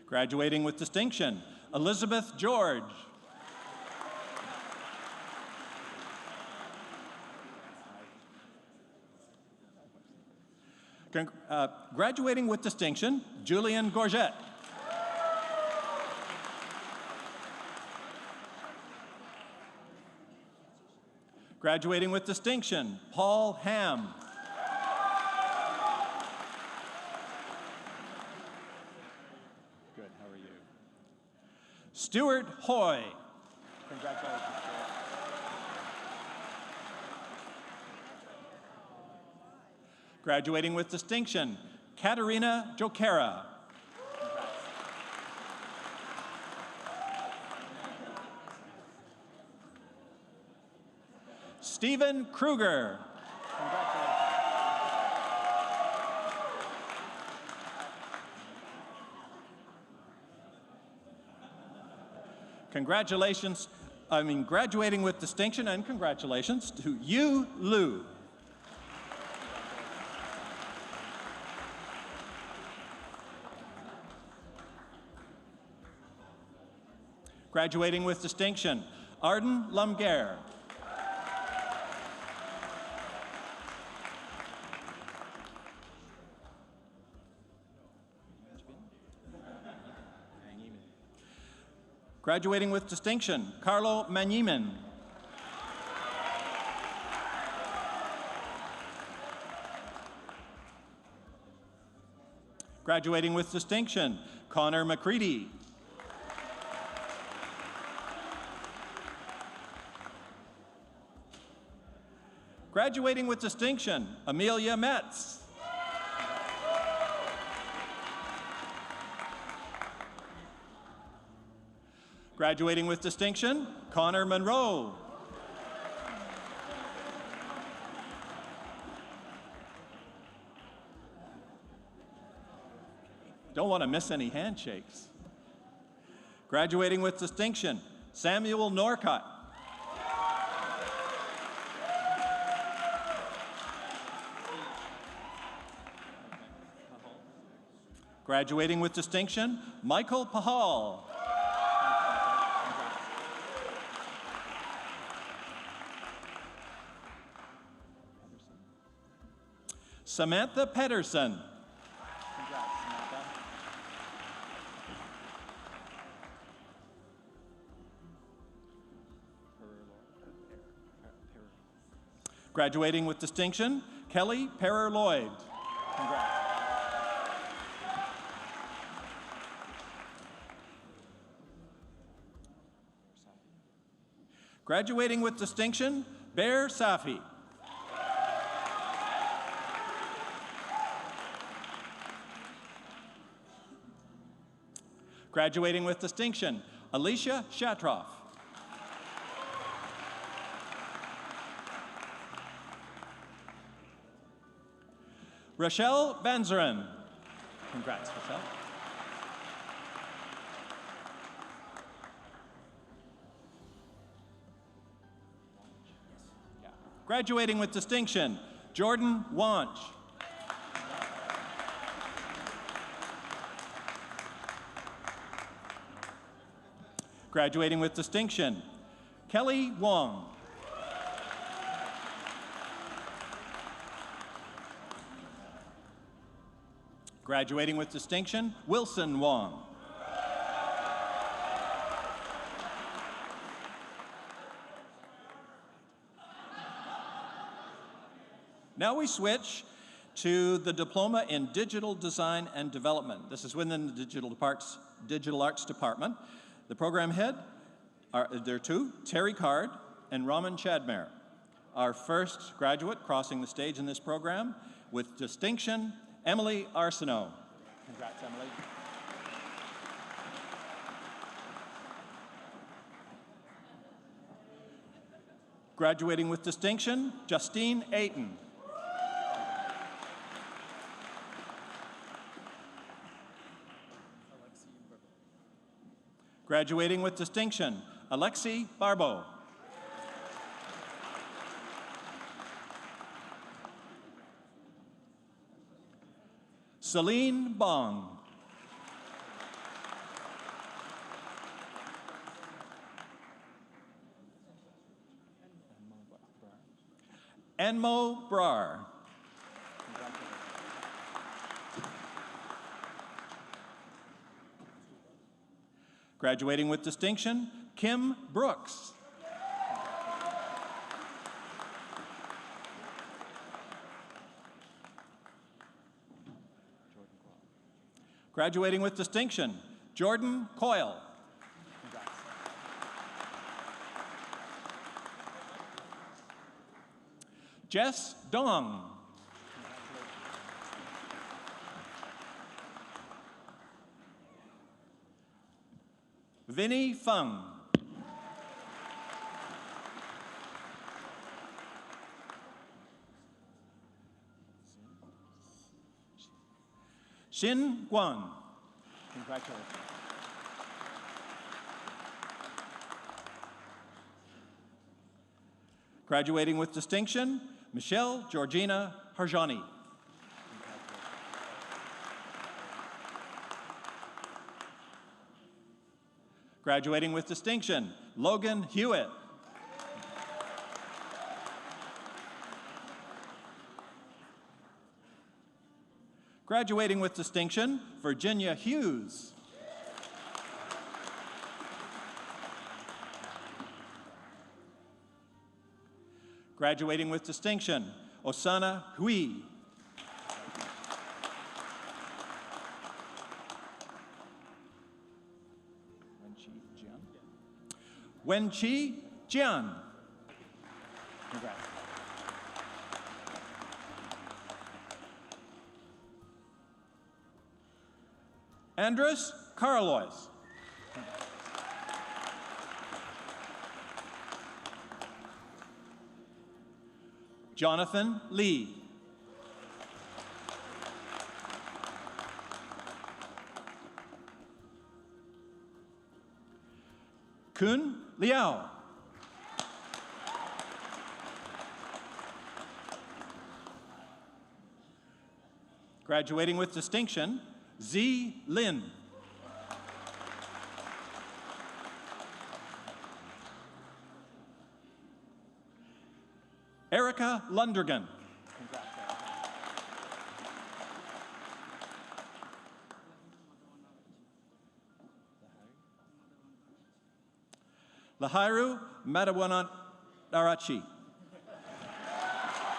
Graduating with distinction, Elizabeth George. Graduating with distinction, Julian Gorget. Graduating with distinction, Paul Ham. Good, how are you? Stuart Hoy. Congratulations, Stuart. Graduating with distinction, Katerina Jokera. Stephen Kruger. Congratulations, graduating with distinction and congratulations to Yu Lu. Graduating with distinction, Arden Lumgare. Graduating with distinction, Carlo Manyiman. Graduating with distinction, Connor McCready. Graduating with distinction, Amelia Metz. Graduating with distinction, Connor Monroe. Don't want to miss any handshakes. Graduating with distinction, Samuel Norcott. Graduating with distinction, Michael Pahal. Samantha Pedersen. Graduating with distinction, Kelly Perrer-Lloyd. Congrats. Graduating with distinction, Bear Safi. Graduating with distinction, Alicia Shatroff. Rochelle Banzeren. Congrats, Rochelle. Graduating with distinction, Jordan Wanch. Graduating with distinction, Kelly Wong. Graduating with distinction, Wilson Wong. Now we switch to the Diploma in Digital Design and Development. This is within the Digital Arts Department. The program head, there are two, Terry Card and Raman Chadmare. Our first graduate crossing the stage in this program with distinction, Emily Arsenault. Congrats, Emily. Graduating with distinction, Justine Ayton. Graduating with distinction, Alexi Barbeau. Celine Bong. Enmo Brar. Graduating with distinction, Kim Brooks. Graduating with distinction, Jordan Coyle. Jess Dong. Vinnie Fung. Xin Guan. Congratulations. Graduating with distinction, Michelle Georgina Harjani. Graduating with distinction, Logan Hewitt. Graduating with distinction, Virginia Hughes. Graduating with distinction, Osana Hui. Wenqi Jian. Congrats. Andres Carlois. Jonathan Lee. Kun Liao. Graduating with distinction, Z Lin. Erica Lundergan. Lahiru Madawanarachi.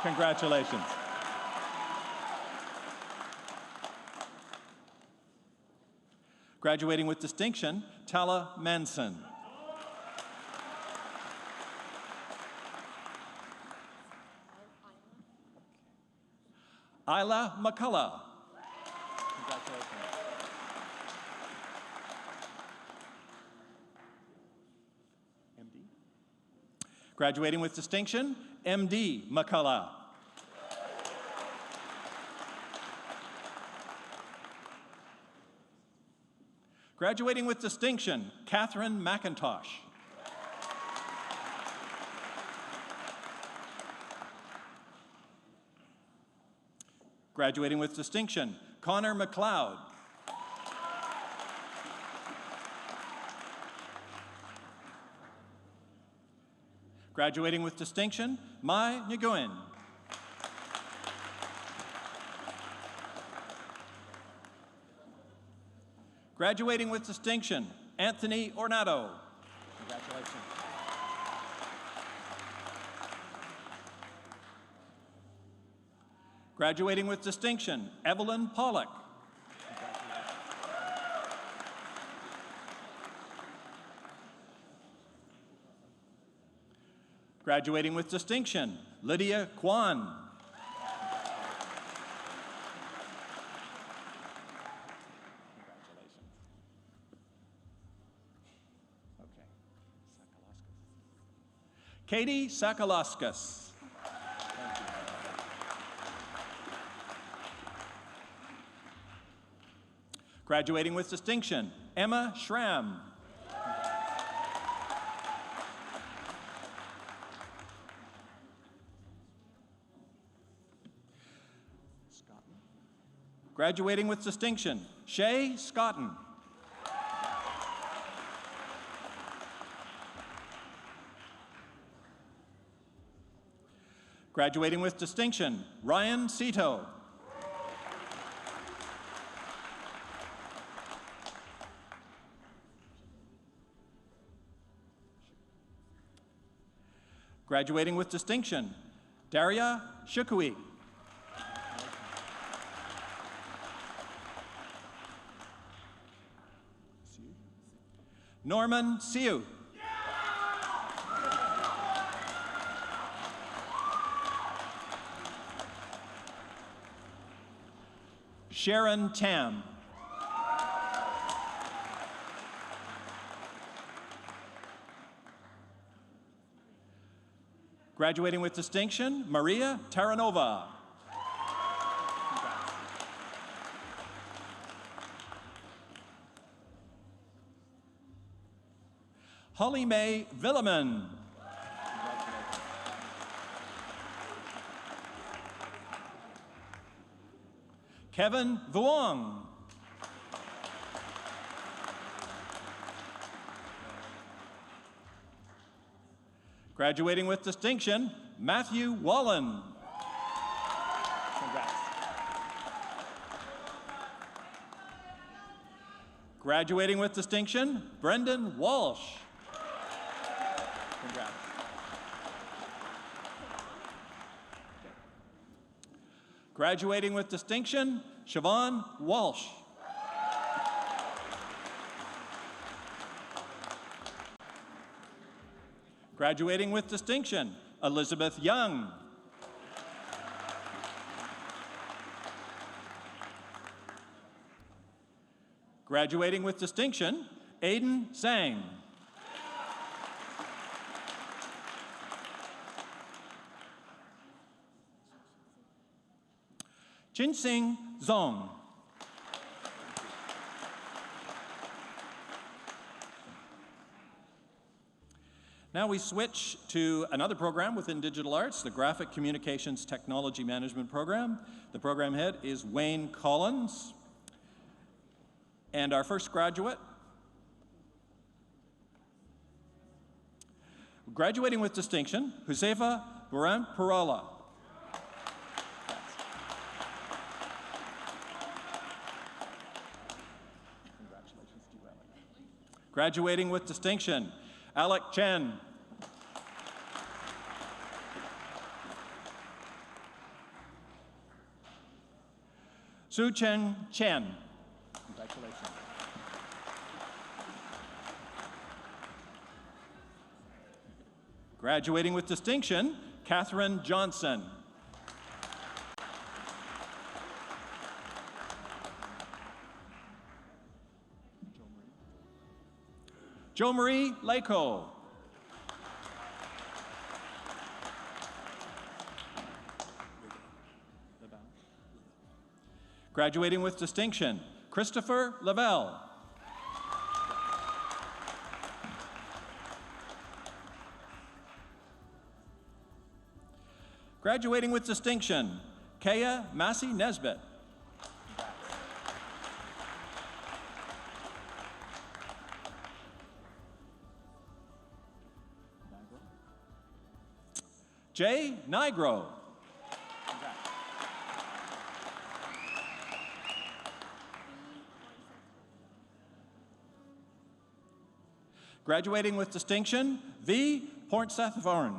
Congratulations. Graduating with distinction, Tala Manson. Isla McCullough. Congratulations. MD. Graduating with distinction, MD McCullough. Graduating with distinction, Catherine McIntosh. Graduating with distinction, Connor McLeod. Graduating with distinction, Mai Nguyen. Graduating with distinction, Anthony Ornato. Congratulations. Graduating with distinction, Evelyn Pollock. Graduating with distinction, Lydia Kwan. Katie Sakalauskas. Graduating with distinction, Emma Schramm. Graduating with distinction, Shay Scotton. Graduating with distinction, Ryan Cito. Graduating with distinction, Daria Shukui. Norman Siu. Sharon Tam. Graduating with distinction, Maria Taranova. Holly Mae Villeman. Kevin Vuong. Graduating with distinction, Matthew Wallen. Congrats. Graduating with distinction, Brendan Walsh. Congrats. Graduating with distinction, Siobhan Walsh. Graduating with distinction, Elizabeth Young. Graduating with distinction, Aiden Zhang. Jinsing Zong. Now we switch to another program within digital arts, the Graphic Communications Technology Management Program. The program head is Wayne Collins. And our first graduate, graduating with distinction, Josefa Buran Perala. Congratulations to you, Alec. Graduating with distinction, Alec Chen. Su Chen Chen. Congratulations. Graduating with distinction, Catherine Johnson. Jo Marie Lako. Graduating with distinction, Christopher Lavelle. Graduating with distinction, Kaya Massey Nesbitt. Jay Nigro. Graduating with distinction, V. Portsathavarn.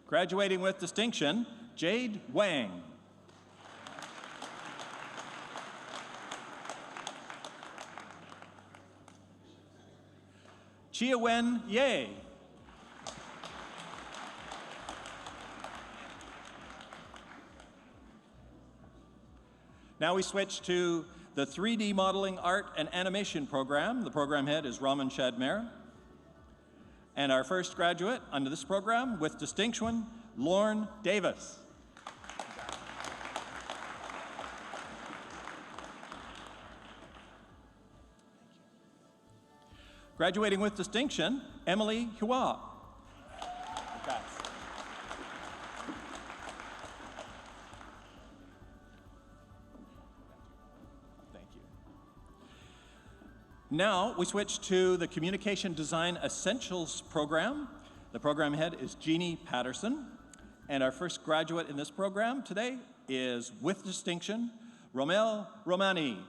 Graduating with distinction, Jade Wang. Chia Wen Ye. Now we switch to the 3D Modeling Art and Animation program. The program head is Raman Shadmer. And our first graduate under this program with distinction, Lorne Davis. Graduating with distinction, Emily Hua. Thank you. Now we switch to the Communication Design Essentials program. The program head is Jeannie Patterson. And our first graduate in this program today is, with distinction, Romel Romani.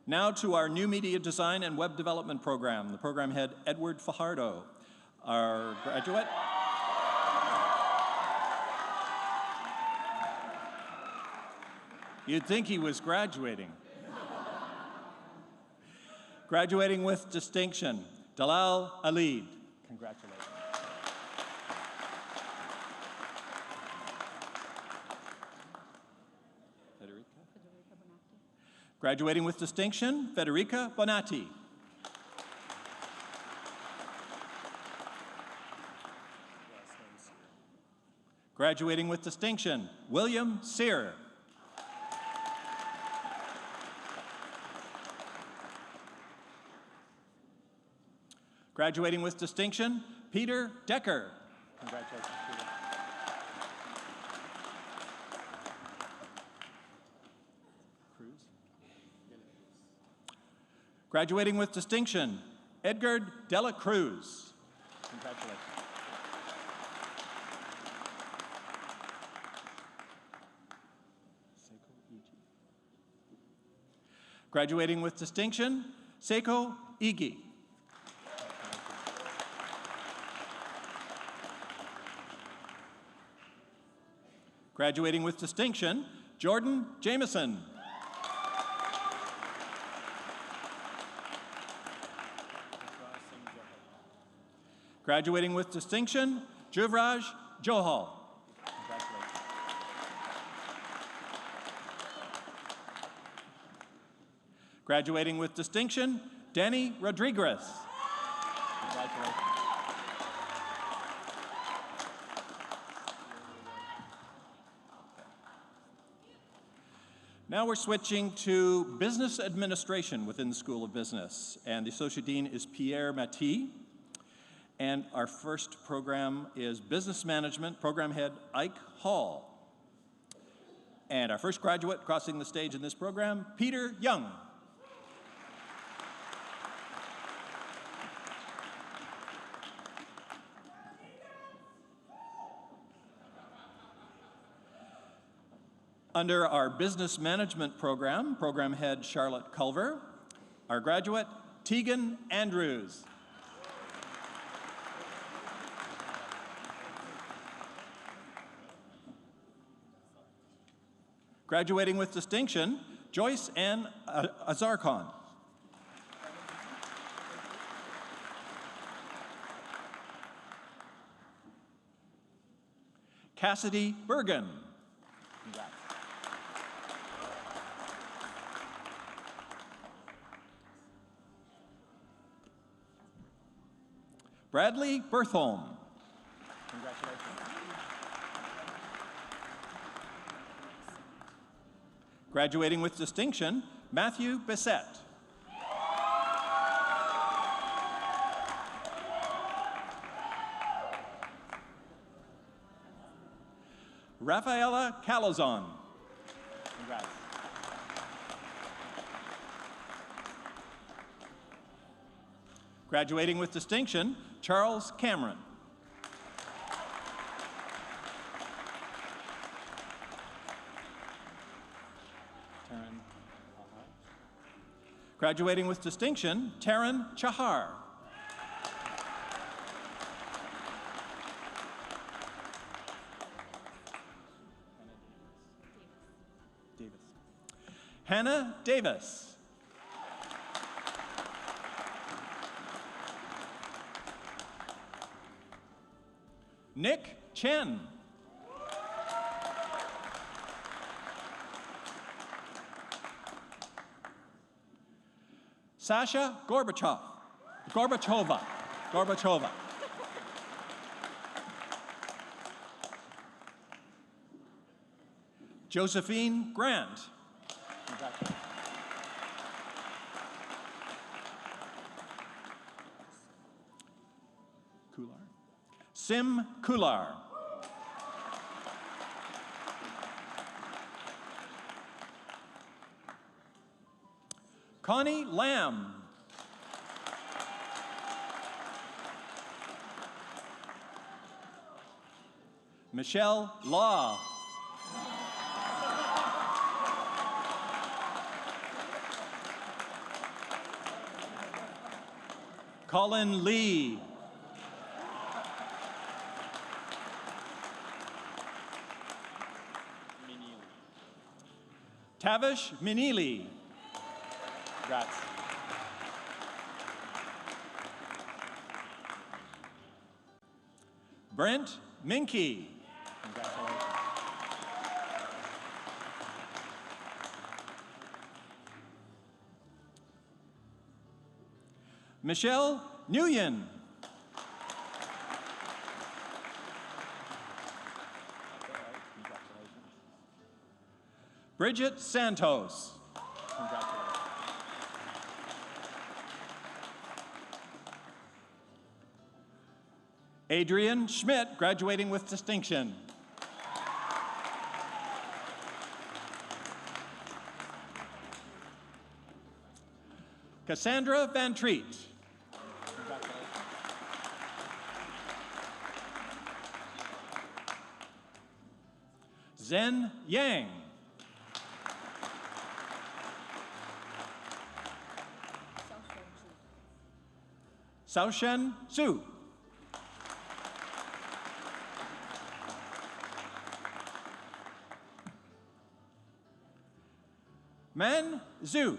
Now to our New Media Design and Web Development program. The program head, Edward Fajardo. Our graduate, you'd think he was graduating. Graduating with distinction, Dalal Alid. Congratulations. Graduating with distinction, Federica Bonatti. Graduating with distinction, William Sear. Graduating with distinction, Peter Decker. Congratulations, Peter. Graduating with distinction, Edgar Dela Cruz. Congratulations. Graduating with distinction, Seiko Igi. Graduating with distinction, Jordan Jameson. Graduating with distinction, Juvraj Johal. Congratulations. Graduating with distinction, Danny Rodriguez. Congratulations. Now we're switching to business administration within the School of Business, and the Associate Dean is Pierre Matty. And our first program is Business Management, Program Head Ike Hall. And our first graduate crossing the stage in this program, Peter Young. Under our Business Management program, Program Head Charlotte Culver. Our graduate, Tegan Andrews. Graduating with distinction, Joyce Ann Azarkon. Cassidy Bergen. Congrats. Bradley Bertholm. Congratulations. Graduating with distinction, Matthew Bissett. Rafaela Calazon. Congrats. Graduating with distinction, Charles Cameron. Graduating with distinction, Taryn Chahar. Hannah Davis. Nick Chen. Sasha Gorbachova. Josephine Grant. Sim Kular. Connie Lamb. Michelle Law. Colin Lee. Tavish Minili. Congrats. Brent Minky. Congratulations. Michelle Nguyen. Bridget Santos. Congratulations. Adrian Schmidt, graduating with distinction. Cassandra Van Treat. Zen Yang. Saoshen Zhu. Man Zhu.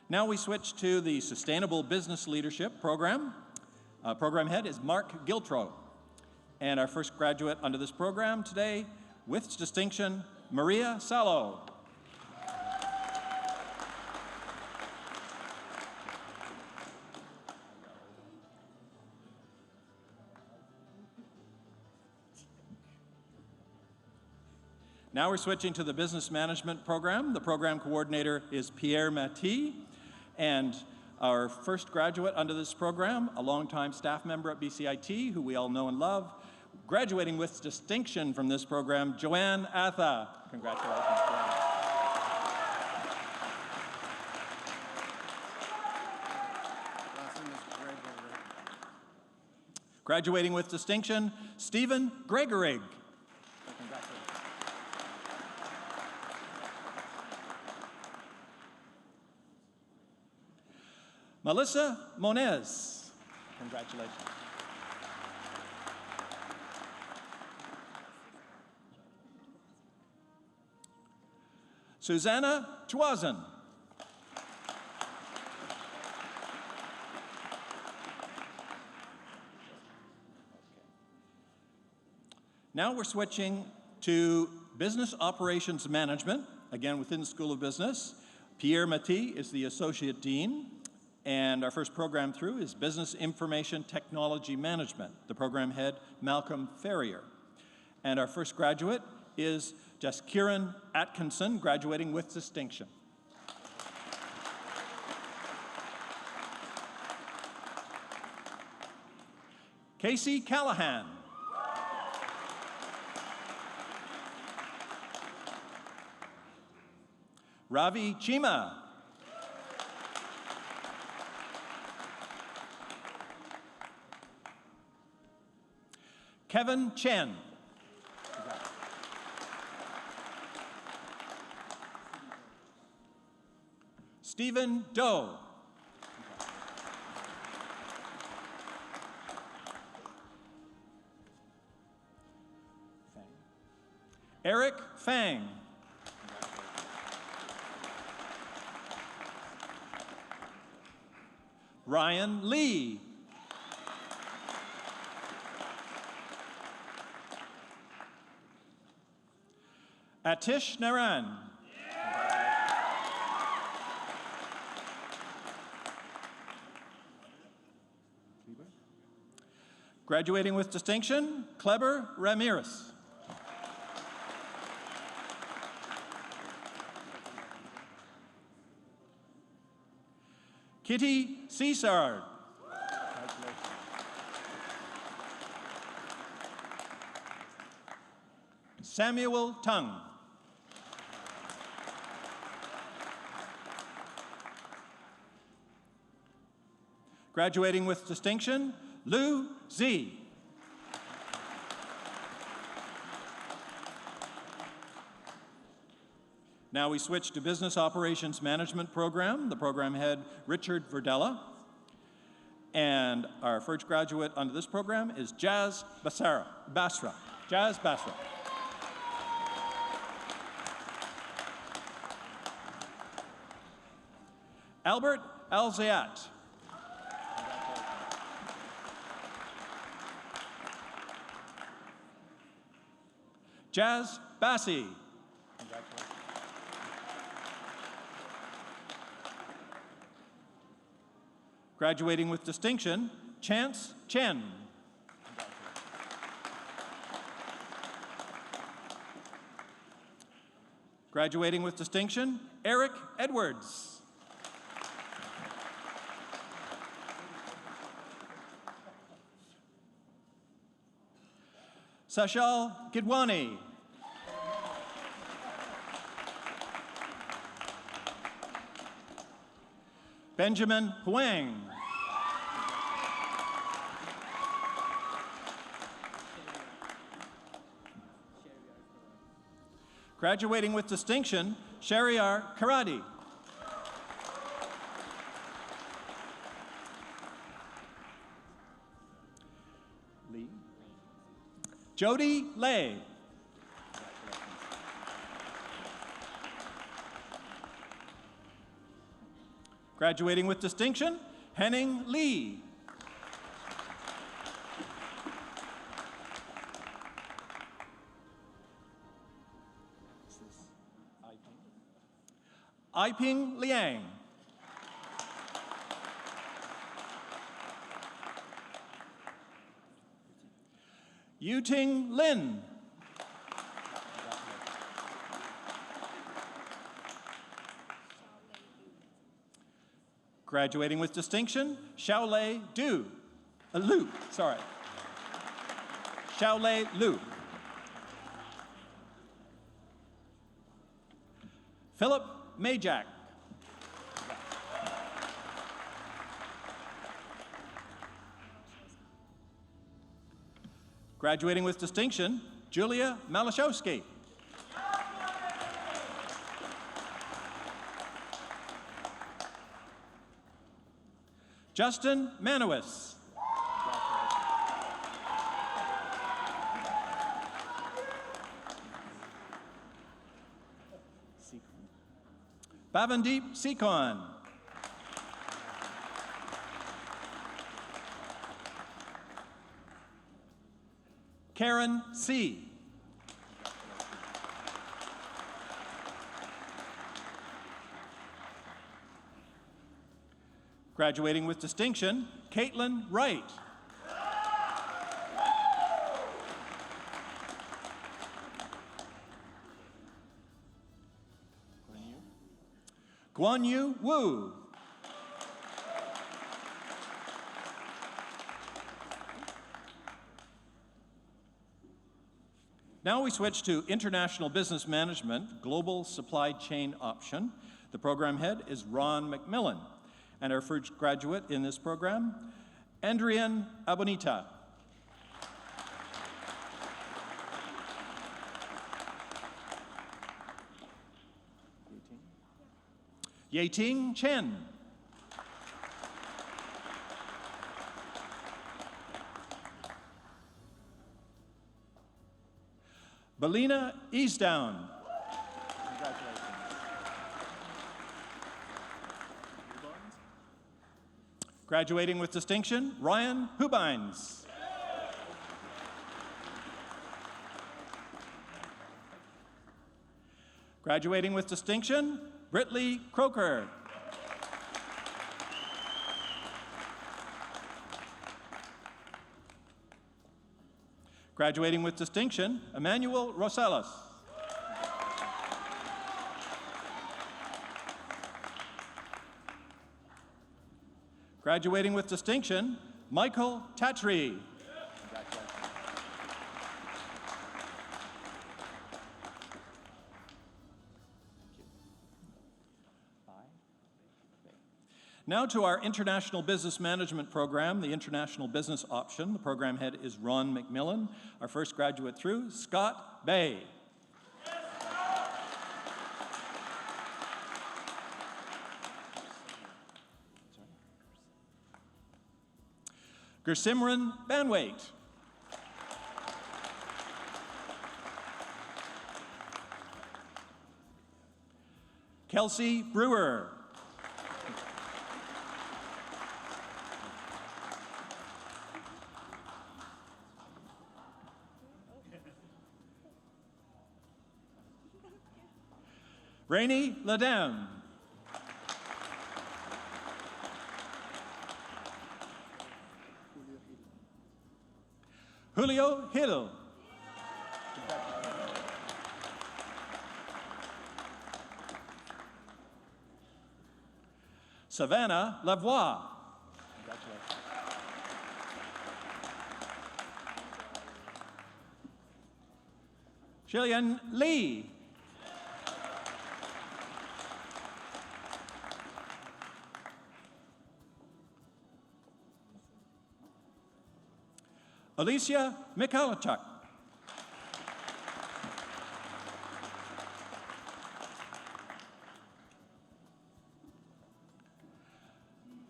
Now we switch to the Sustainable Business Leadership Program. Program head is Mark Giltro. And our first graduate under this program today, with distinction, Maria Salo. Now we're switching to the business management program. The program coordinator is Pierre Matty, and our first graduate under this program, a longtime staff member at BCIT, who we all know and love, graduating with distinction from this program, Joanne Atha. Congratulations, Joanne. Graduating with distinction, Stephen Gregorig. Melissa Moniz. Congratulations. Susanna Twazin. Now we're switching to business operations management, again within the School of Business. Pierre Matty is the Associate Dean, and our first program through is Business Information Technology Management, the program head, Malcolm Ferrier. And our first graduate is Jaskiran Atkinson, graduating with distinction. Casey Callahan. Ravi Chima. Kevin Chen. Stephen Doe. Eric Fang. Ryan Lee. Atish Naran. Graduating with distinction, Kleber Ramirez. Kitty Cesar. Samuel Tung. Graduating with distinction, Lu Zi. Now we switch to Business Operations Management Program, the program head, Richard Verdella. And our first graduate under this program is Jazz Basra. Jazz Basra. Albert Alzayat. Jazz Bassi. Graduating with distinction, Chance Chen. Graduating with distinction, Eric Edwards. Sashal Gidwani. Benjamin Huang. Graduating with distinction, Shariar Karadi. Lee. Jody Lay. Graduating with distinction, Henning Lee. Aiping Liang. Yuting Lin. Graduating with distinction, Xiaolei Lu. Xiaolei Lu. Philip Majak. Graduating with distinction, Julia Malashowski. Justin Manowis. Bavandeep Sikon. Karen C. Graduating with distinction, Caitlin Wright. Guan Yu Wu. Now we switch to International Business Management, Global Supply Chain Option. The program head is Ron McMillan. And our first graduate in this program, Andrian Abonita. Yeting Chen. Belina Easdown. Graduating with distinction, Ryan Hubines. Graduating with distinction, Britley Croker. Graduating with distinction, Emmanuel Rosales. Graduating with distinction, Michael Tatry. Now to our International Business Management program, the International Business Option. The program head is Ron McMillan. Our first graduate through, Scott Bay. Gersimran Banwait. Kelsey Brewer. Rainey Ladam. Julio Hill. Savannah Lavoie. Jillian Lee. Alicia Mikhalchuk.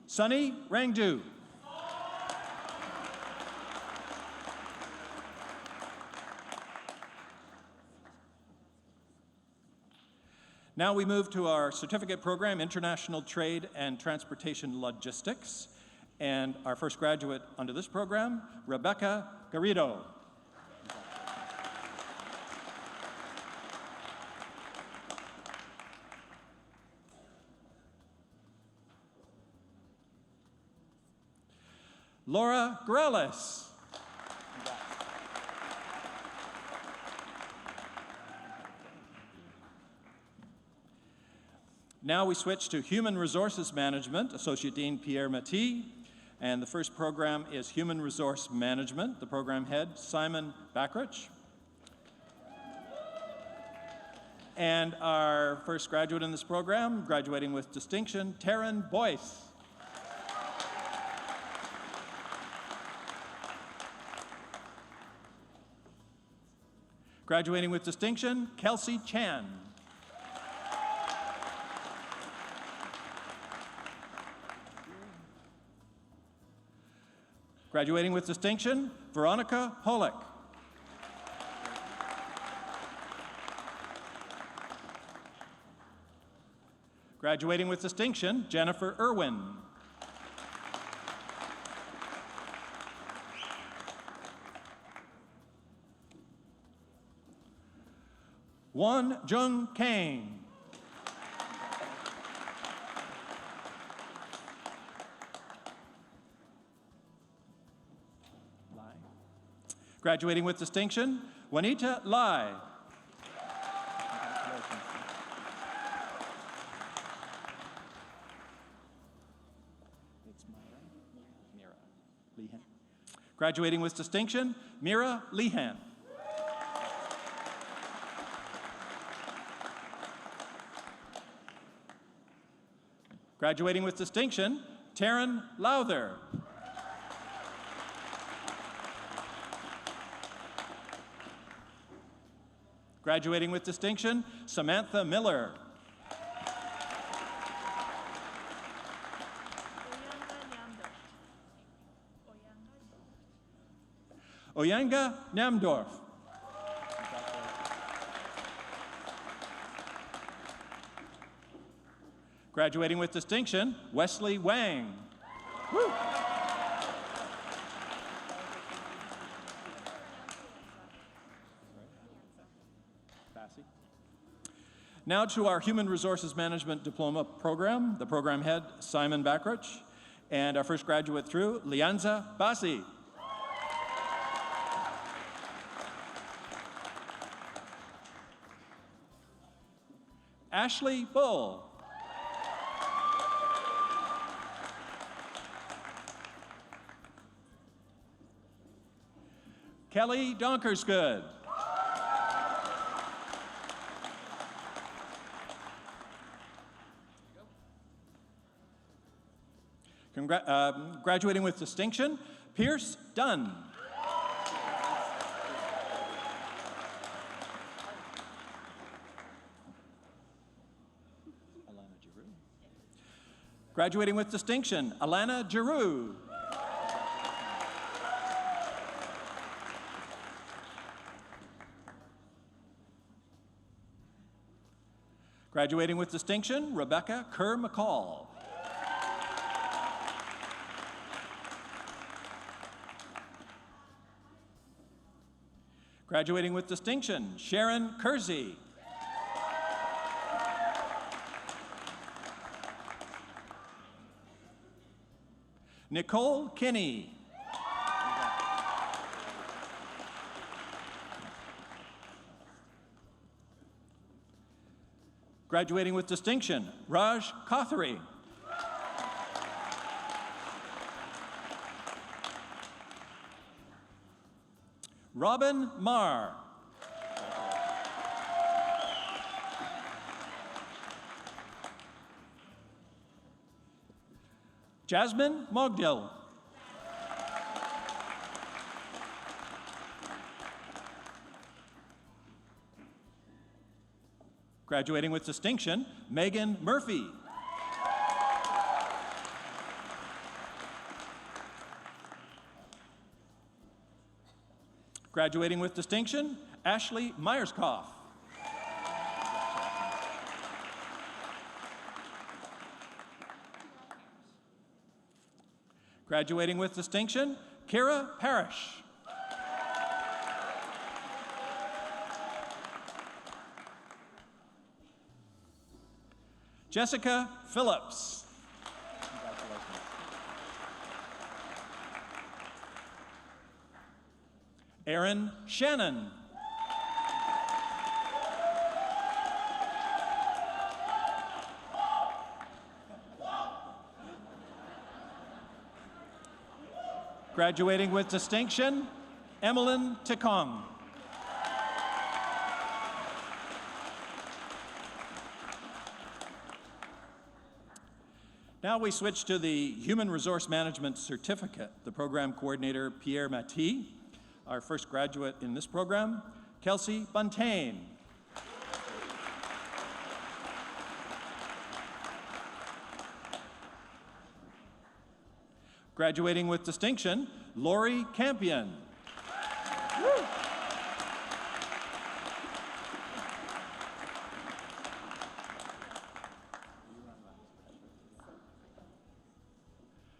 Sunny Rangdu. Now we move to our certificate program, International Trade and Transportation Logistics. And our first graduate under this program, Rebecca Garrido. Laura Grelis. Now we switch to Human Resources Management, Associate Dean Pierre Matty, and the first program is Human Resource Management. The program head, Simon Backrich. And our first graduate in this program, graduating with distinction, Taryn Boyce. Graduating with distinction, Kelsey Chan. Graduating with distinction, Veronica Holick. Graduating with distinction, Jennifer Irwin. Won Jung Kane. Graduating with distinction, Juanita Lai. It's Mira Lehan. Graduating with distinction, Mira Lehan. Graduating with distinction, Taryn Lowther. Graduating with distinction, Samantha Miller. Oyanga Namdorf. Graduating with distinction, Wesley Wang. Woo. Now to our Human Resources Management Diploma program, the program head, Simon Backrich, and our first graduate through, Lianza Basi. Ashley Bull. Kelly Donkersgood. Graduating with distinction, Pierce Dunn. Graduating with distinction, Alana Giroux. Graduating with distinction, Rebecca Kerr-McCall. Graduating with distinction, Sharon Kersey. Nicole Kinney. Graduating with distinction, Raj Kothari. Robin Marr. Jasmine Mogdill. Graduating with distinction, Megan Murphy. Graduating with distinction, Ashley Meyerskoff. Graduating with distinction, Kira Parrish. Jessica Phillips. Aaron Shannon. Graduating with distinction, Emmeline Tikong. Now we switch to the Human Resource Management Certificate. The program coordinator, Pierre Maty. Our first graduate in this program, Kelsey Buntain. Graduating with distinction, Lori Campion.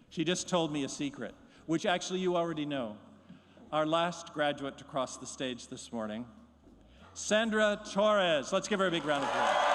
She just told me a secret, which actually you already know. Our last graduate to cross the stage this morning, Sandra Torres. Let's give her a big round of applause.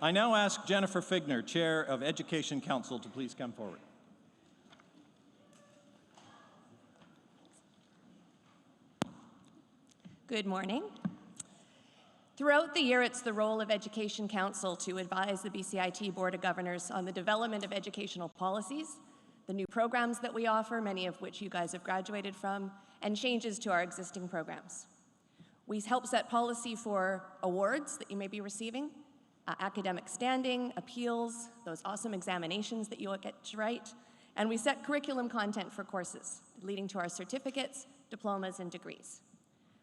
I now ask Jennifer Figner, Chair of Education Council, to please come forward. Good morning. Throughout the year, it's the role of Education Council to advise the BCIT Board of Governors on the development of educational policies, the new programs that we offer, many of which you guys have graduated from, and changes to our existing programs. We help set policy for awards that you may be receiving, academic standing, appeals, those awesome examinations that you'll get to write, and we set curriculum content for courses, leading to our certificates, diplomas, and degrees.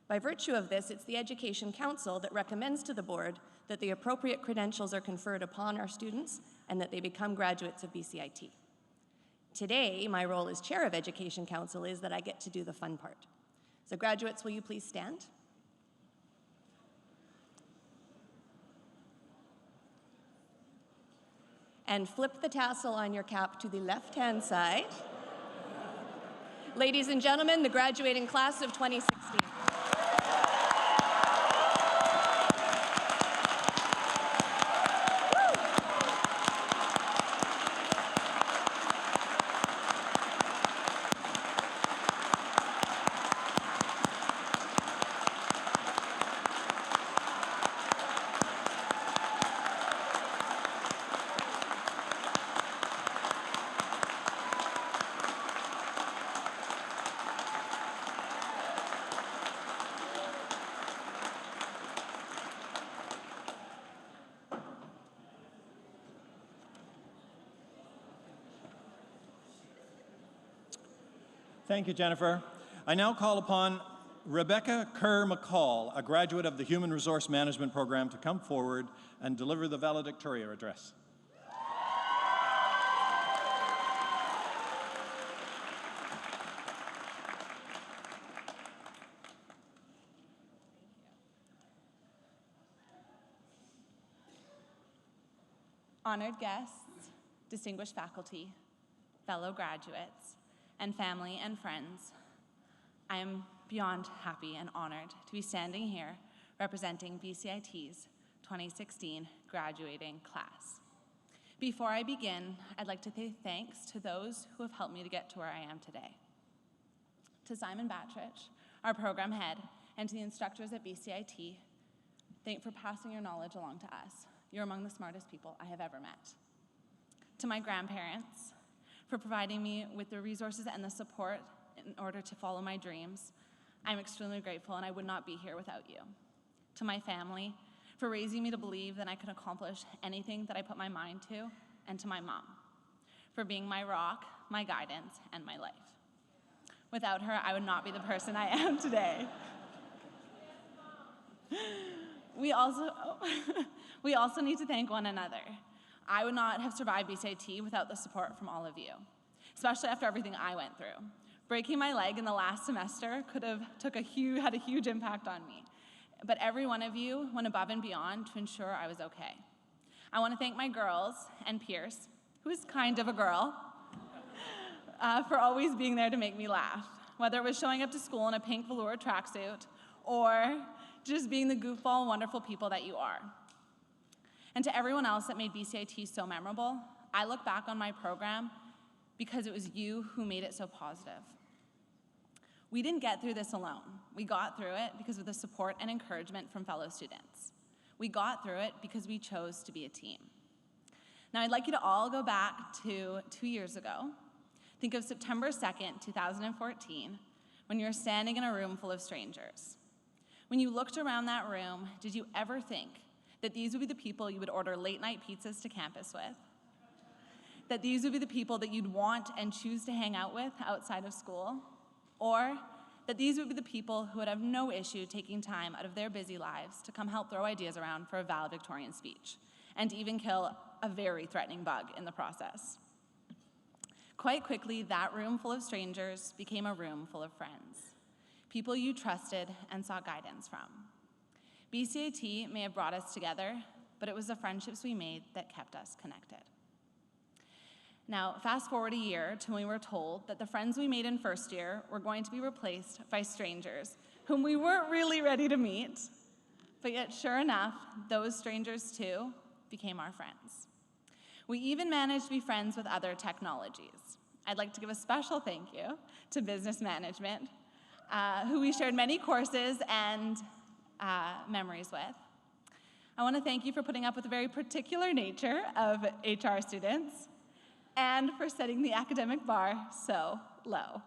By virtue of this, it's the Education Council that recommends to the board that the appropriate credentials are conferred upon our students and that they become graduates of BCIT. Today, my role as Chair of Education Council is that I get to do the fun part. So graduates, will you please stand? And flip the tassel on your cap to the left-hand side. Ladies and gentlemen, the graduating class of 2016. Thank you, Jennifer. I now call upon Rebecca Kerr-McCall, a graduate of the Human Resource Management Program, to come forward and deliver the valedictorian address. Honored guests, distinguished faculty, fellow graduates, and family and friends, I am beyond happy and honored to be standing here representing BCIT's 2016 graduating class. Before I begin, I'd like to say thanks to those who have helped me to get to where I am today. To Simon Batrich, our program head, and to the instructors at BCIT, thank you for passing your knowledge along to us. You're among the smartest people I have ever met. To my grandparents, for providing me with the resources and the support in order to follow my dreams. I'm extremely grateful, and I would not be here without you. To my family, for raising me to believe that I could accomplish anything that I put my mind to, and to my mom, for being my rock, my guidance, and my life. Without her, I would not be the person I am today. We also need to thank one another. I would not have survived BCIT without the support from all of you, especially after everything I went through. Breaking my leg in the last semester had a huge impact on me. But every one of you went above and beyond to ensure I was okay. I want to thank my girls and Pierce, who is kind of a girl, for always being there to make me laugh, whether it was showing up to school in a pink velour tracksuit or just being the goofball, wonderful people that you are. And to everyone else that made BCIT so memorable, I look back on my program because it was you who made it so positive. We didn't get through this alone. We got through it because of the support and encouragement from fellow students. We got through it because we chose to be a team. Now, I'd like you to all go back to 2 years ago. Think of September 2nd, 2014, when you were standing in a room full of strangers. When you looked around that room, did you ever think that these would be the people you would order late-night pizzas to campus with? That these would be the people that you'd want and choose to hang out with outside of school? Or that these would be the people who would have no issue taking time out of their busy lives to come help throw ideas around for a valedictorian speech, and even kill a very threatening bug in the process? Quite quickly, that room full of strangers became a room full of friends, people you trusted and sought guidance from. BCIT may have brought us together, but it was the friendships we made that kept us connected. Now, fast forward a year to when we were told that the friends we made in first year were going to be replaced by strangers whom we weren't really ready to meet, but yet sure enough, those strangers too became our friends. We even managed to be friends with other technologies. I'd like to give a special thank you to business management, who we shared many courses and memories with. I want to thank you for putting up with the very particular nature of HR students and for setting the academic bar so low.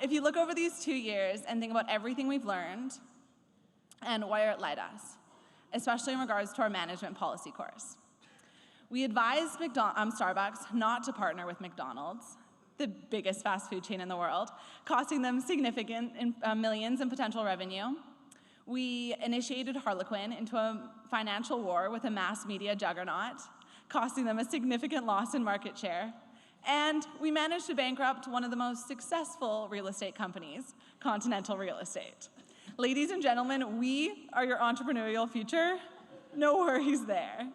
If you look over these 2 years and think about everything we've learned and where it led us, especially in regards to our management policy course. We advised Starbucks not to partner with McDonald's, the biggest fast food chain in the world, costing them significant millions in potential revenue. We initiated Harlequin into a financial war with a mass media juggernaut, costing them a significant loss in market share. And we managed to bankrupt one of the most successful real estate companies, Continental Real Estate. Ladies and gentlemen, we are your entrepreneurial future. No worries there.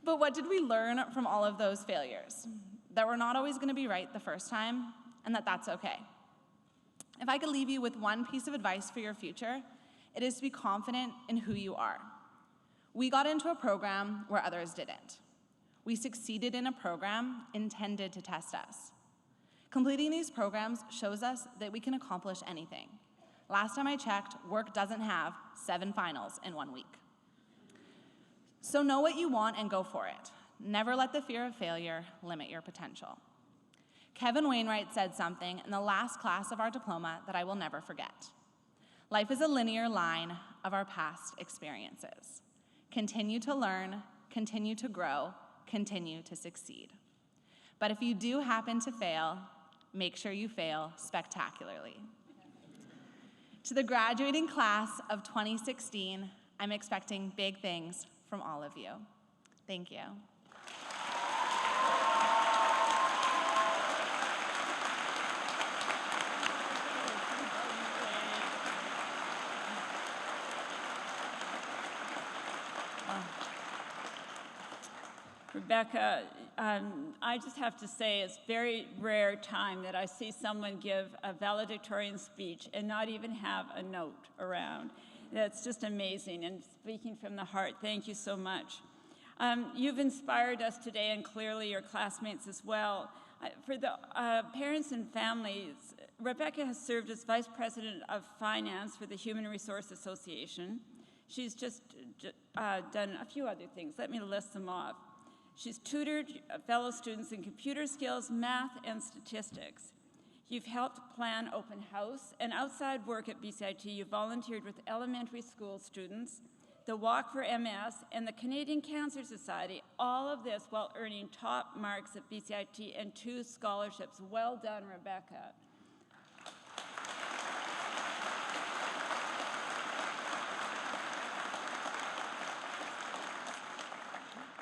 But what did we learn from all of those failures? That we're not always going to be right the first time, and that that's okay. If I could leave you with one piece of advice for your future, it is to be confident in who you are. We got into a program where others didn't. We succeeded in a program intended to test us. Completing these programs shows us that we can accomplish anything. Last time I checked, work doesn't have 7 finals in 1 week. So know what you want and go for it. Never let the fear of failure limit your potential. Kevin Wainwright said something in the last class of our diploma that I will never forget. Life is a linear line of our past experiences. Continue to learn, continue to grow, continue to succeed. But if you do happen to fail, make sure you fail spectacularly. To the graduating class of 2016, I'm expecting big things from all of you. Thank you. Rebecca, I just have to say it's very rare time that I see someone give a valedictorian speech and not even have a note around. That's just amazing, and speaking from the heart, thank you so much. You've inspired us today, and clearly your classmates as well. For the parents and families, Rebecca has served as Vice President of Finance for the Human Resource Association. She's just done a few other things. Let me list them off. She's tutored fellow students in computer skills, math, and statistics. You've helped plan open house, and outside work at BCIT, you volunteered with elementary school students, the Walk for MS, and the Canadian Cancer Society, all of this while earning top marks at BCIT and 2 scholarships. Well done, Rebecca.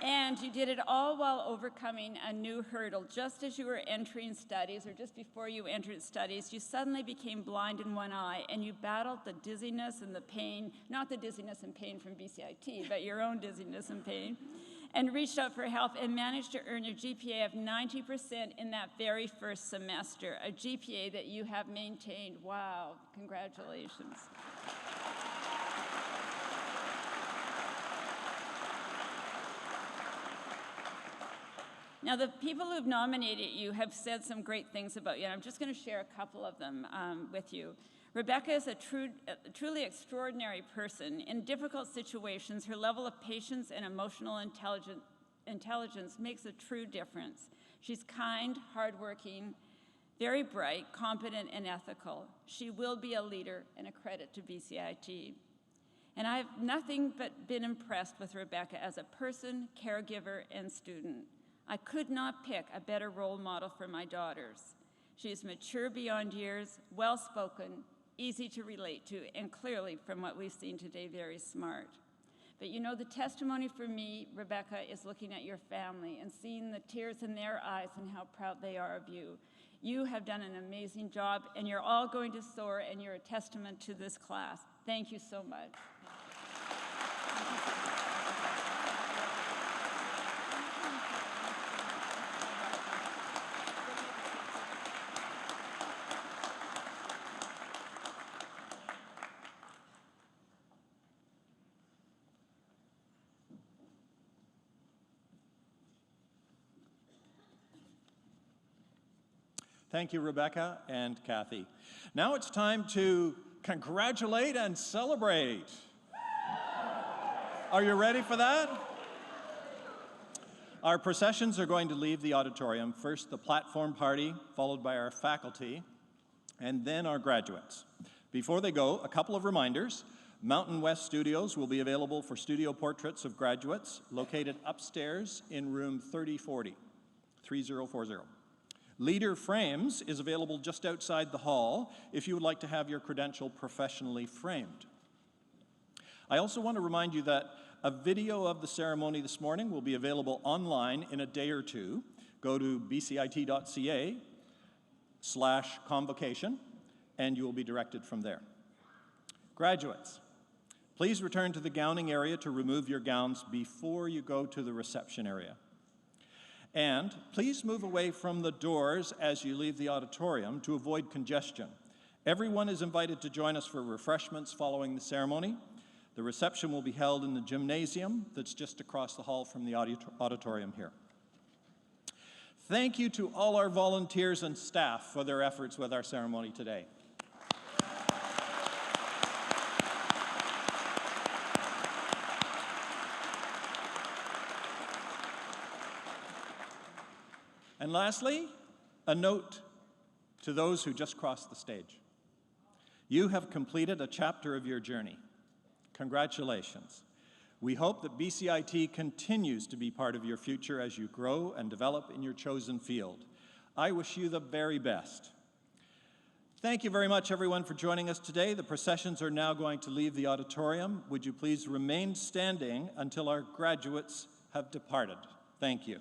And you did it all while overcoming a new hurdle. Just as you were entering studies, or just before you entered studies, you suddenly became blind in one eye, and you battled the dizziness and the pain, not the dizziness and pain from BCIT, but your own dizziness and pain, and reached out for help and managed to earn your GPA of 90% in that very first semester, a GPA that you have maintained. Wow, congratulations. Now, the people who've nominated you have said some great things about you, and I'm just going to share a couple of them with you. Rebecca is a truly extraordinary person. In difficult situations, her level of patience and emotional intelligence makes a true difference. She's kind, hardworking, very bright, competent, and ethical. She will be a leader and a credit to BCIT. And I've nothing but been impressed with Rebecca as a person, caregiver, and student. I could not pick a better role model for my daughters. She is mature beyond years, well-spoken, easy to relate to, and clearly, from what we've seen today, very smart. But you know, the testimony for me, Rebecca, is looking at your family and seeing the tears in their eyes and how proud they are of you. You have done an amazing job, and you're all going to soar, and you're a testament to this class. Thank you so much. Thank you, Rebecca and Kathy. Now it's time to congratulate and celebrate. Are you ready for that? Our processions are going to leave the auditorium. First, the platform party, followed by our faculty, and then our graduates. Before they go, a couple of reminders. Mountain West Studios will be available for studio portraits of graduates located upstairs in room 3040. Leader Frames is available just outside the hall if you would like to have your credential professionally framed. I also want to remind you that a video of the ceremony this morning will be available online in a day or two. Go to bcit.ca/convocation and you will be directed from there. Graduates, please return to the gowning area to remove your gowns before you go to the reception area. And please move away from the doors as you leave the auditorium to avoid congestion. Everyone is invited to join us for refreshments following the ceremony. The reception will be held in the gymnasium that's just across the hall from the auditorium here. Thank you to all our volunteers and staff for their efforts with our ceremony today. And lastly, a note to those who just crossed the stage. You have completed a chapter of your journey. Congratulations. We hope that BCIT continues to be part of your future as you grow and develop in your chosen field. I wish you the very best. Thank you very much, everyone, for joining us today. The processions are now going to leave the auditorium. Would you please remain standing until our graduates have departed? Thank you.